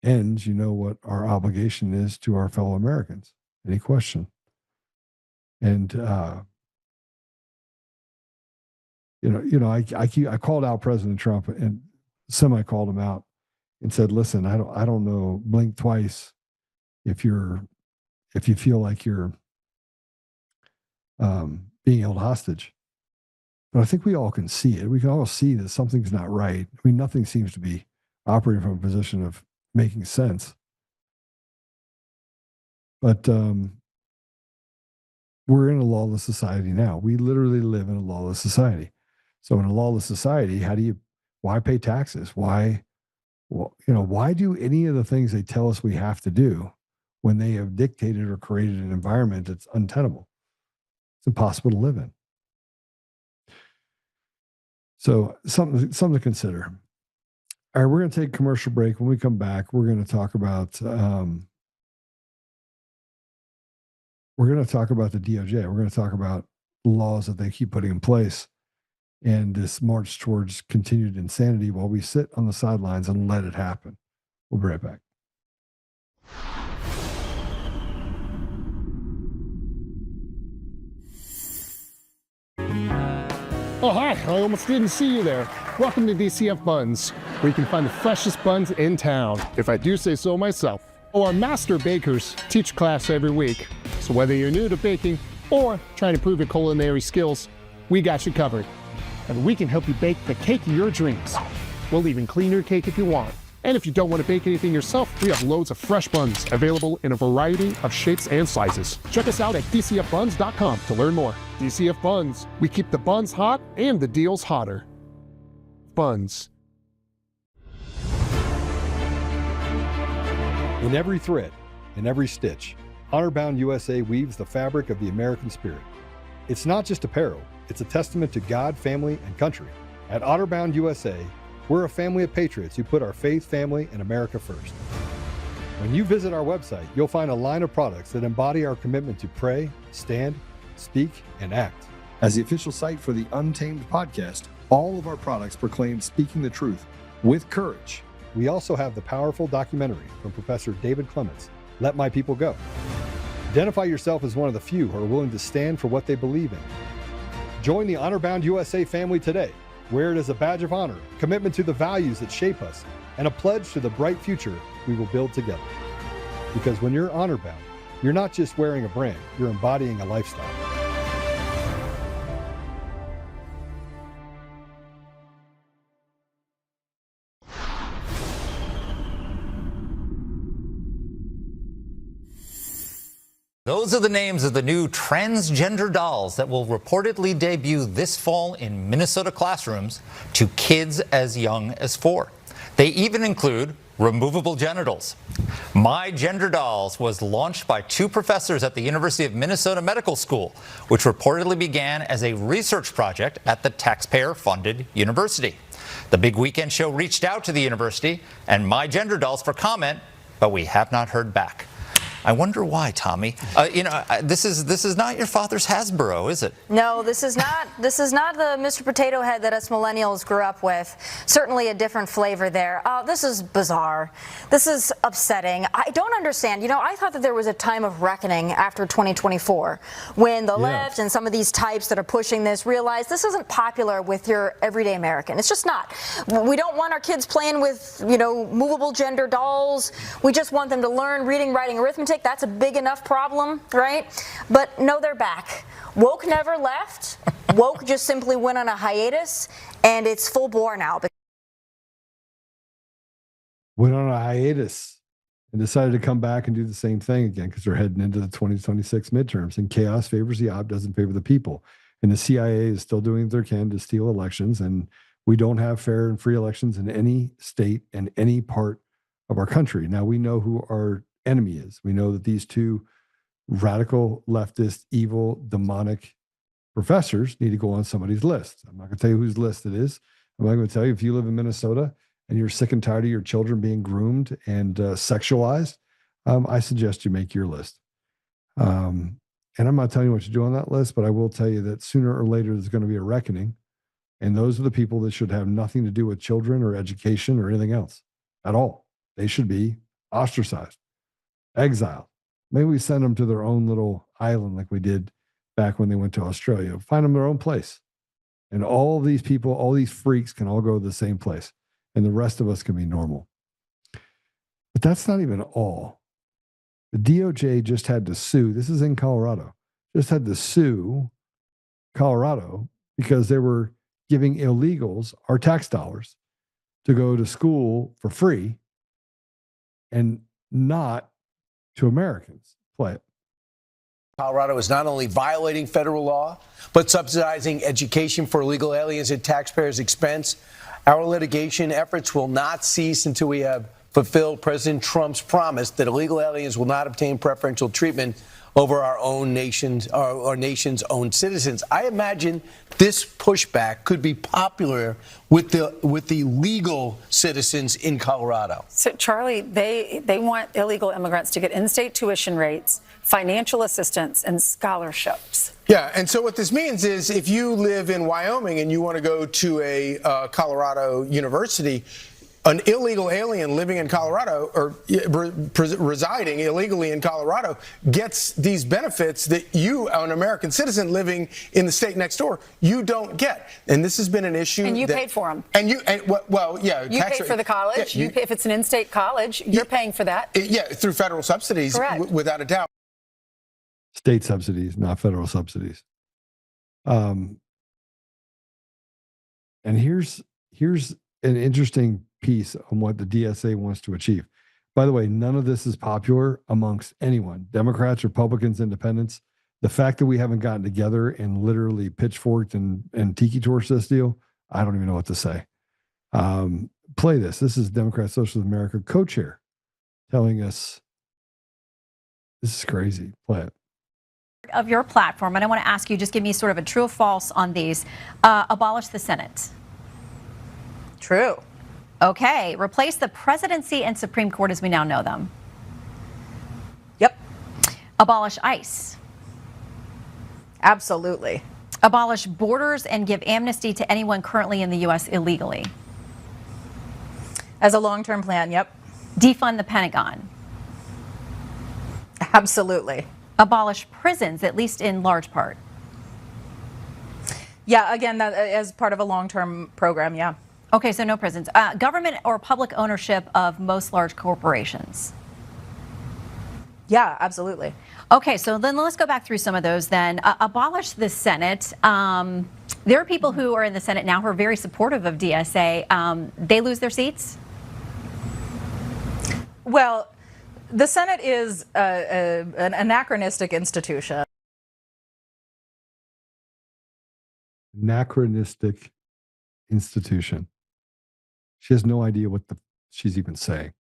ends, you know what our obligation is to our fellow Americans. Any question? And I called out President Trump and semi called him out and said, "Listen, I don't know. Blink twice if you feel like you're being held hostage." But I think we all can see it. We can all see that something's not right. I mean, nothing seems to be operating from a position of making sense. But we're in a lawless society now. We literally live in a lawless society. So in a lawless society, why pay taxes? Why do any of the things they tell us we have to do when they have dictated or created an environment that's untenable? It's impossible to live in. So something to consider. All right, we're going to take a commercial break. When we come back, we're going to talk about the DOJ. We're going to talk about laws that they keep putting in place and this march towards continued insanity while we sit on the sidelines and let it happen. We'll be right back. Oh, hi. I almost didn't see you there. Welcome to DCF Buns, where you can find the freshest buns in town, if I do say so myself. Oh, our master bakers teach class every week. So whether you're new to baking or trying to improve your culinary skills, we got you covered. And we can help you bake the cake of your dreams. We'll even clean your cake if you want. And if you don't want to bake anything yourself, we have loads of fresh buns available in a variety of shapes and sizes. Check us out at dcfbuns.com to learn more. DCF Buns, we keep the buns hot and the deals hotter. Buns. In every thread, in every stitch, Honor-Bound USA weaves the fabric of the American spirit. It's not just apparel, it's a testament to God, family, and country. At Honor-Bound USA, we're a family of patriots who put our faith, family, and America first. When you visit our website, you'll find a line of products that embody our commitment to pray, stand, speak, and act. As the official site for the Untamed podcast, all of our products proclaim speaking the truth with courage. We also have the powerful documentary from Professor David Clements, Let My People Go. Identify yourself as one of the few who are willing to stand for what they believe in. Join the Honor-Bound USA family today. Wear it as a badge of honor, commitment to the values that shape us, and a pledge to the bright future we will build together. Because when you're honor-bound, you're not just wearing a brand, you're embodying a lifestyle. Those are the names of the new transgender dolls that will reportedly debut this fall in Minnesota classrooms to kids as young as 4. They even include removable genitals. My Gender Dolls was launched by 2 professors at the University of Minnesota Medical School, which reportedly began as a research project at the taxpayer-funded university. The Big Weekend Show reached out to the university and My Gender Dolls for comment, but we have not heard back. I wonder why, Tommy. This is not your father's Hasbro, is it? No, this is not. This is not the Mr. Potato Head that us millennials grew up with. Certainly a different flavor there. This is bizarre. This is upsetting. I don't understand. I thought that there was a time of reckoning after 2024 when the left and some of these types that are pushing this realize this isn't popular with your everyday American. It's just not. We don't want our kids playing with, movable gender dolls. We just want them to learn reading, writing, arithmetic. That's a big enough problem, right? But no, they're back. Woke never left. Woke just simply went on a hiatus, and it's full bore now. Went on a hiatus and decided to come back and do the same thing again because they're heading into the 2026 midterms, and chaos favors the odd, doesn't favor the people. And the CIA is still doing what they can to steal elections, and we don't have fair and free elections in any state and any part of our country. Now, we know who our enemy is. We know that these 2 radical, leftist, evil, demonic professors need to go on somebody's list. I'm not going to tell you whose list it is. I'm not going to tell you if you live in Minnesota and you're sick and tired of your children being groomed and sexualized. I suggest you make your list. And I'm not telling you what to do on that list, but I will tell you that sooner or later there's going to be a reckoning. And those are the people that should have nothing to do with children or education or anything else at all. They should be ostracized, exiled. Maybe we send them to their own little island like we did back when they went to Australia. Find them their own place. And all these people, all these freaks can all go to the same place. And the rest of us can be normal. But that's not even all. The DOJ just had to sue. This is in Colorado. Just had to sue Colorado because they were giving illegals our tax dollars to go to school for free and not to Americans. Play it. Colorado is not only violating federal law, but subsidizing education for illegal aliens at taxpayers' expense. Our litigation efforts will not cease until we have fulfilled President Trump's promise that illegal aliens will not obtain preferential treatment over our nation's own citizens. I imagine this pushback could be popular with the legal citizens in Colorado. So, Charlie, they want illegal immigrants to get in-state tuition rates, financial assistance, and scholarships. Yeah, and so what this means is if you live in Wyoming and you want to go to a Colorado university, an illegal alien living in Colorado or residing illegally in Colorado gets these benefits that you, an American citizen living in the state next door, you don't get. And this has been an issue. And you paid for them. Well, yeah. You paid for the college. Yeah, if it's an in-state college, you're paying for that. Yeah, through federal subsidies, without a doubt. State subsidies, not federal subsidies. And here's an interesting piece on what the DSA wants to achieve. By the way, none of this is popular amongst anyone, Democrats, Republicans, Independents. The fact that we haven't gotten together and literally pitchforked and tiki torched this deal, I don't even know what to say. Play this. This is Democratic Socialist America co-chair telling us, this is crazy. Play it. Of your platform, and I want to ask you, just give me sort of a true or false on these. Abolish the Senate. True. Okay. Replace the presidency and Supreme Court as we now know them. Yep. Abolish ICE. Absolutely. Abolish borders and give amnesty to anyone currently in the U.S. illegally. As a long-term plan, yep. Defund the Pentagon. Absolutely. Abolish prisons, at least in large part. Yeah, again, that as part of a long-term program, yeah. Okay, so no prisons. Government or public ownership of most large corporations. Yeah, absolutely. Okay, so then let's go back through some of those then. Abolish the Senate. There are people who are in the Senate now who are very supportive of DSA. They lose their seats? Well, the Senate is an anachronistic institution. Anachronistic institution. She has no idea what she's even saying.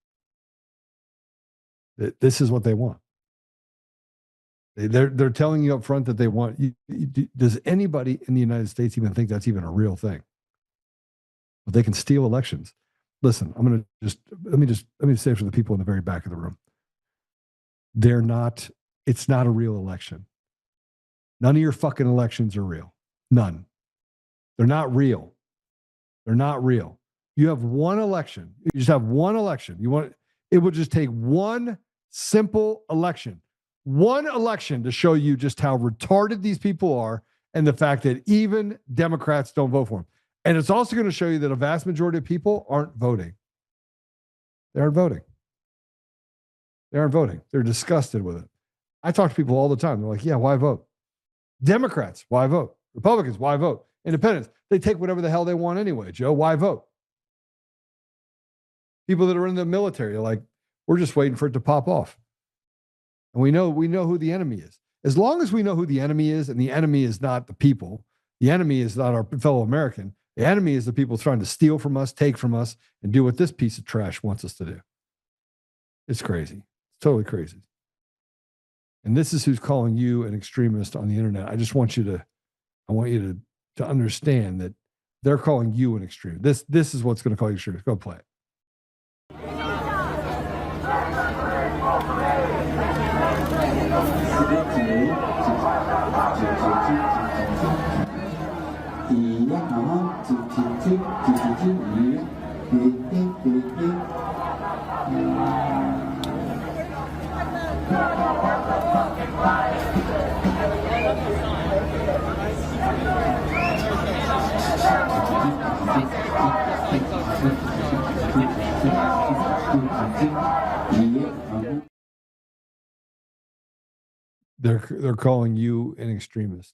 This is what they want. They're telling you up front that they want. Does anybody in the United States even think that's even a real thing? But they can steal elections. Listen, I'm going to let me say for the people in the very back of the room. It's not a real election. None of your fucking elections are real. None. They're not real. They're not real. You have one election. You just have one election. It would just take one simple election. One election to show you just how retarded these people are and the fact that even Democrats don't vote for them. And it's also going to show you that a vast majority of people aren't voting. They aren't voting. They aren't voting. They're disgusted with it. I talk to people all the time. They're like, yeah, why vote? Democrats, why vote? Republicans, why vote? Independents, they take whatever the hell they want anyway, Joe. Why vote? People that are in the military are like, we're just waiting for it to pop off. And we know who the enemy is. As long as we know who the enemy is, and the enemy is not the people, the enemy is not our fellow American, the enemy is the people trying to steal from us, take from us, and do what this piece of trash wants us to do. It's crazy. It's totally crazy. And this is who's calling you an extremist on the internet. I want you to understand that they're calling you an extremist. This is what's going to call you extremist. Go play it. They're calling you an extremist.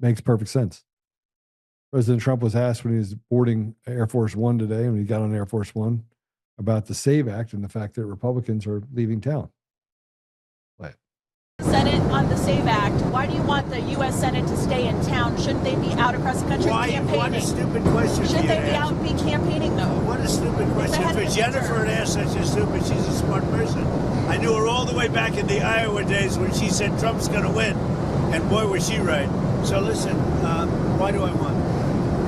Makes perfect sense. President Trump was asked when he was boarding Air Force One today, when he got on Air Force One, about the SAVE Act and the fact that Republicans are leaving town. Play it. Senate on the SAVE Act. Why do you want the U.S. Senate to stay in town? Shouldn't they be out across the country campaigning? What a stupid question. Shouldn't they be out and be campaigning, though? What a stupid question. For Jennifer to ask such a stupid, she's a smart person. I knew her all the way back in the Iowa days when she said Trump's going to win. And boy, was she right. So listen, why do I want it?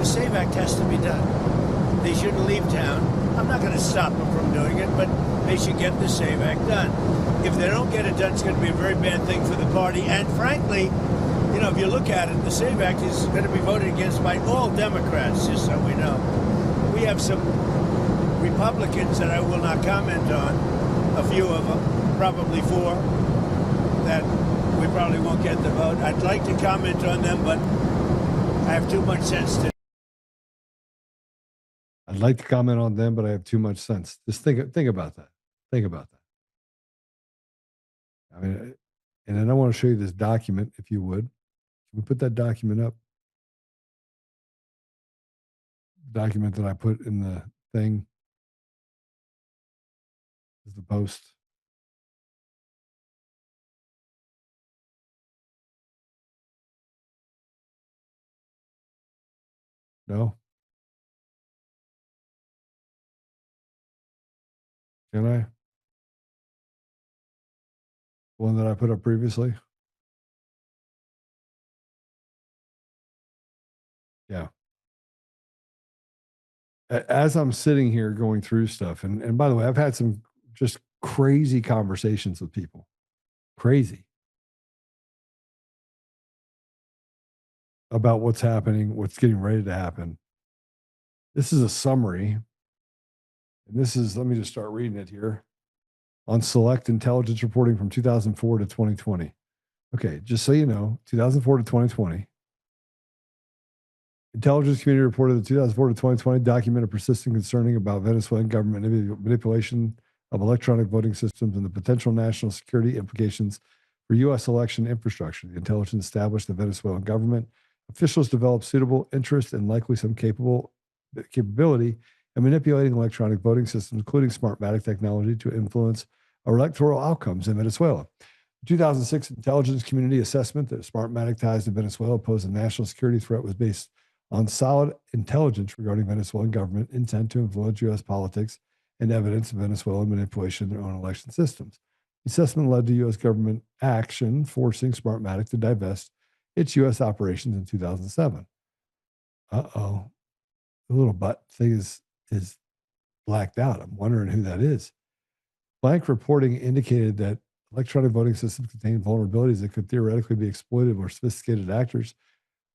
The SAVE Act has to be done. They shouldn't leave town. I'm not going to stop them from doing it, but they should get the SAVE Act done. If they don't get it done, it's going to be a very bad thing for the party. And frankly, you know, if you look at it, the SAVE Act is going to be voted against by all Democrats, just so we know. We have some Republicans that I will not comment on, a few of them, probably 4, that we probably won't get the vote. I'd like to comment on them, but I have too much sense to. I'd like to comment on them, but I have too much sense. Just think about that. Think about that. I mean, and then I want to show you this document, if you would. Can we put that document up? The document that I put in the thing is the post. No? Can I? One that I put up previously? Yeah. As I'm sitting here going through stuff, and by the way, I've had some just crazy conversations with people. Crazy. About what's happening, what's getting ready to happen. This is a summary. And this is, let me just start reading it here. On select intelligence reporting from 2004 to 2020. Okay, just so you know, 2004 to 2020. Intelligence community reported the 2004 to 2020 documented persistent concerning about Venezuelan government manipulation of electronic voting systems and the potential national security implications for U.S. election infrastructure. The intelligence established the Venezuelan government officials developed suitable interest and likely some capability in manipulating electronic voting systems, including Smartmatic technology, to influence electoral outcomes in Venezuela. The 2006 intelligence community assessment that Smartmatic ties to Venezuela posed a national security threat was based on solid intelligence regarding Venezuelan government intent to influence U.S. politics and evidence of Venezuelan manipulation of their own election systems. The assessment led to U.S. government action forcing Smartmatic to divest its U.S. operations in 2007. Uh-oh. The little butt thing is blacked out. I'm wondering who that is. Blank reporting indicated that electronic voting systems contain vulnerabilities that could theoretically be exploited by sophisticated actors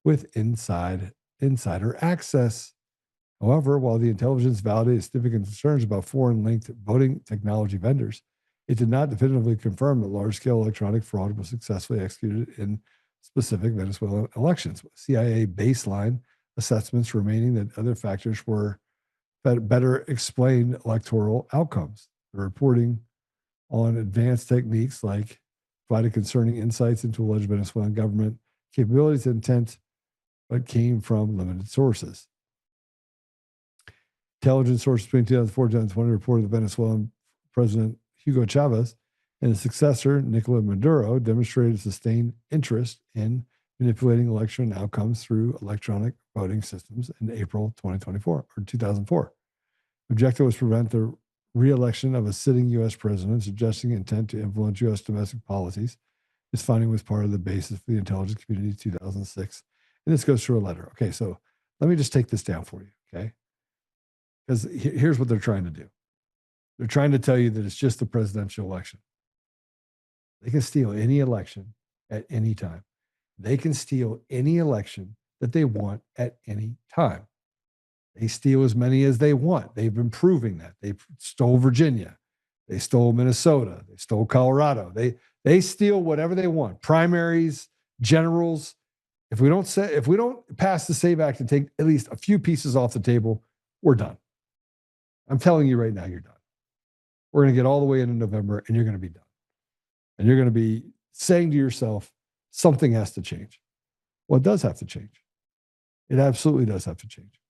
with insider access. However, while the intelligence validated significant concerns about foreign-linked voting technology vendors, it did not definitively confirm that large-scale electronic fraud was successfully executed in specific Venezuelan elections. CIA baseline assessments remaining that other factors were better explained electoral outcomes. The reporting on advanced techniques like provided concerning insights into alleged Venezuelan government capabilities and intent, but came from limited sources. Intelligence sources between 2004 and 2020 reported that Venezuelan President Hugo Chavez and his successor, Nicolas Maduro, demonstrated sustained interest in manipulating election outcomes through electronic voting systems in April 2024 or 2004. The objective was to prevent the re-election of a sitting U.S. president, suggesting intent to influence U.S. domestic policies. This finding was part of the basis for the intelligence community 2006. And this goes through a letter. Okay, so let me just take this down for you, okay? Because here's what they're trying to do. They're trying to tell you that it's just the presidential election. They can steal any election at any time. They can steal any election that they want at any time. They steal as many as they want. They've been proving that. They stole Virginia. They stole Minnesota. They stole Colorado. They steal whatever they want. Primaries, generals. If we don't pass the SAVE Act and take at least a few pieces off the table, we're done. I'm telling you right now, you're done. We're going to get all the way into November and you're going to be done. And you're going to be saying to yourself, something has to change. Well, it does have to change. It absolutely does have to change.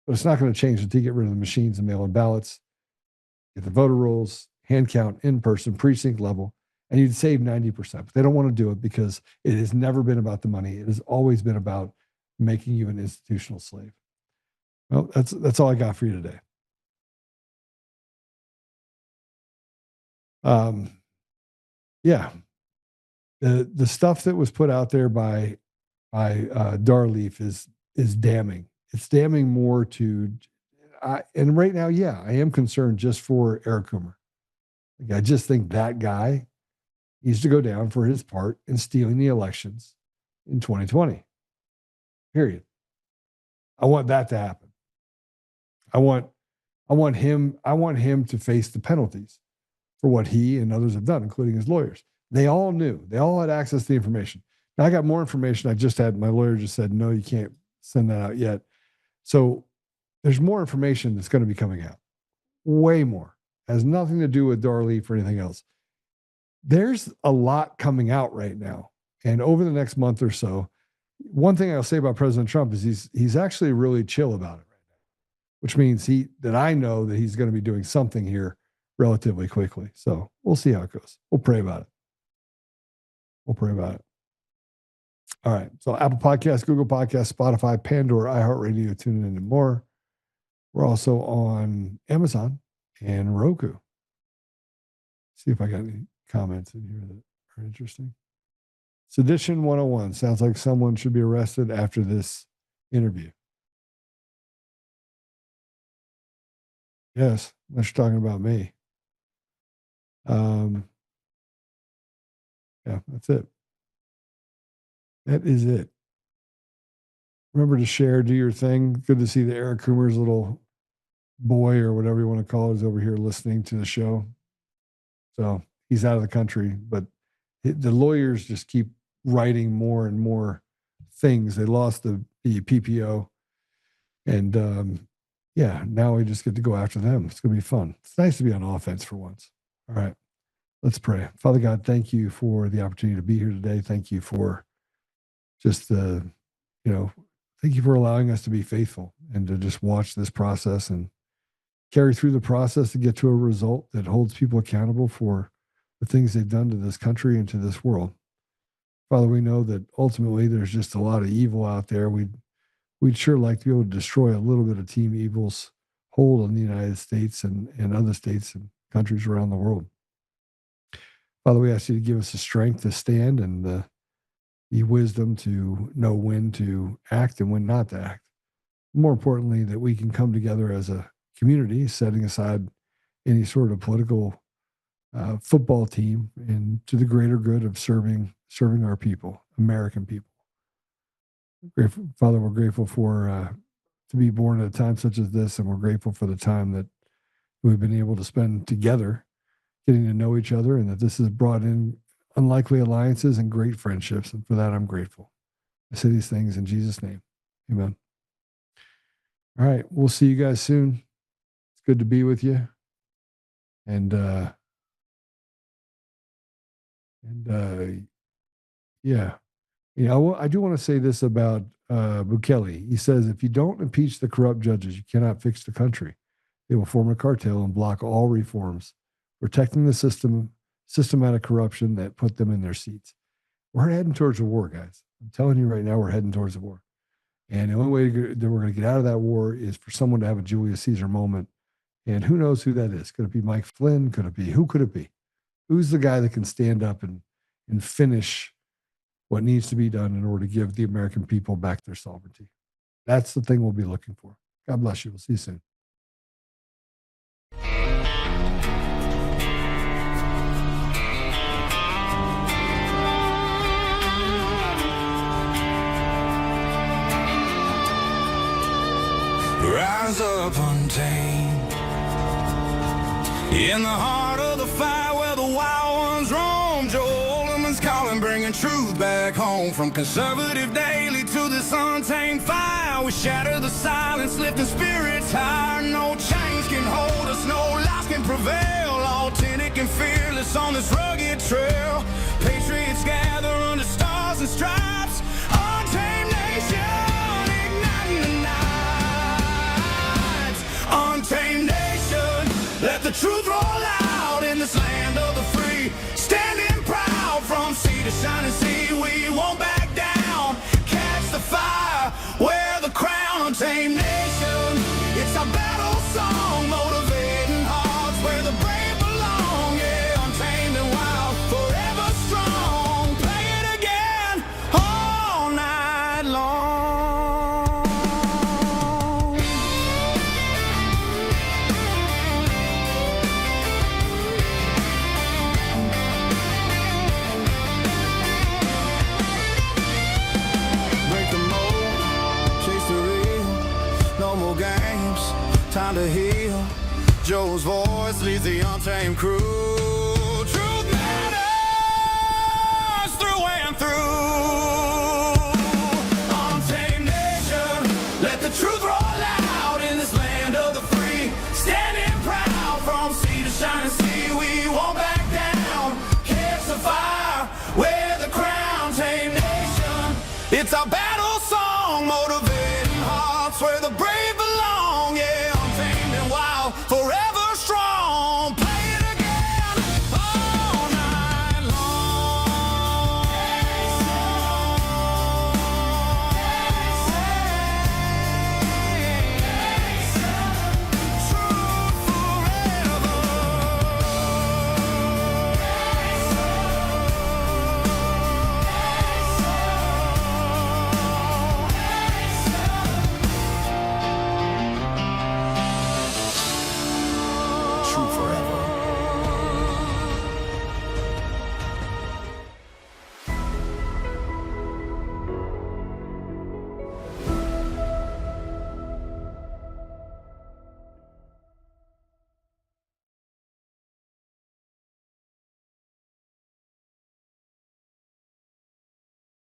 But it's not going to change until you get rid of the machines and mail-in ballots, get the voter rolls, hand count in person, precinct level, and you'd save 90%. But they don't want to do it because it has never been about the money. It has always been about making you an institutional slave. Well, that's all I got for you today. Yeah. The stuff that was put out there by Darleaf is damning. It's damning more to, and right now, yeah, I am concerned just for Eric Coomer. Like, I just think that guy needs to go down for his part in stealing the elections in 2020. Period. I want that to happen. I want him to face the penalties for what he and others have done, including his lawyers. They all knew. They all had access to the information. Now, I got more information. My lawyer just said, no, you can't send that out yet. So there's more information that's going to be coming out. Way more. Has nothing to do with Darleaf or anything else. There's a lot coming out right now. And over the next month or so, one thing I'll say about President Trump is he's actually really chill about it right now, which means that I know that he's going to be doing something here relatively quickly. So we'll see how it goes. We'll pray about it. All right. So Apple Podcasts, Google Podcasts, Spotify, Pandora, iHeartRadio, TuneIn, and more. We're also on Amazon and Roku. See if I got any comments in here that are interesting. Sedition 101. Sounds like someone should be arrested after this interview. Yes, unless you're talking about me. Yeah, that's it. That is it. Remember to share, do your thing. Good to see that Eric Coomer's little boy or whatever you want to call it is over here listening to the show. So he's out of the country, but the lawyers just keep writing more and more things. They lost the PPO. And yeah, now we just get to go after them. It's going to be fun. It's nice to be on offense for once. All right, let's pray. Father God, thank you for the opportunity to be here today. Thank you for just thank you for allowing us to be faithful and to just watch this process and carry through the process to get to a result that holds people accountable for the things they've done to this country and to this world. Father, we know that ultimately there's just a lot of evil out there. We'd sure like to be able to destroy a little bit of Team Evil's hold on the United States and other states and countries around the world. Father, we ask you to give us the strength to stand and the wisdom to know when to act and when not to act. More importantly, that we can come together as a community, setting aside any sort of political football team and to the greater good of serving our people, American people. Father, we're grateful for to be born at a time such as this, and we're grateful for the time that we've been able to spend together, getting to know each other, and that this has brought in unlikely alliances and great friendships. And for that, I'm grateful. I say these things in Jesus' name. Amen. All right. We'll see you guys soon. It's good to be with you. And yeah. I do want to say this about Bukele. He says, if you don't impeach the corrupt judges, you cannot fix the country. They will form a cartel and block all reforms, protecting the systematic corruption that put them in their seats. We're heading towards a war, guys. I'm telling you right now, we're heading towards a war. And the only way that we're going to get out of that war is for someone to have a Julius Caesar moment. And who knows who that is? Could it be Mike Flynn? Who could it be? Who's the guy that can stand up and finish what needs to be done in order to give the American people back their sovereignty? That's the thing we'll be looking for. God bless you. We'll see you soon. rise up untamed. In the heart of the fire where the wild ones roam, Joe Oltmann's calling, bringing truth back home. From conservative daily to this untamed fire, we shatter the silence, lifting spirits higher. No chains can hold us, no lies can prevail. Authentic and fearless on this rugged trail. Patriots gather under stars and stripes. Untamed nation, igniting the night. Untamed nation, let the truth roll out in this land of the free. Standing proud from sea to shining sea, we won't back down. Catch the fire, wear the crown. Untamed nation, it's our battle song, motivating hearts where the brave belong. Yeah, untamed and wild, forever strong. Play it again all night long. Break the mold, chase the real, no more games, time to heal. Joe's voice leads the untamed crew. Truth matters through and through. Untamed nation, let the truth roll out in this land of the free. Standing proud from sea to shining sea, we won't back down. Catch the fire, wear the crown. Untamed nation, it's our battle song, motivating hearts where the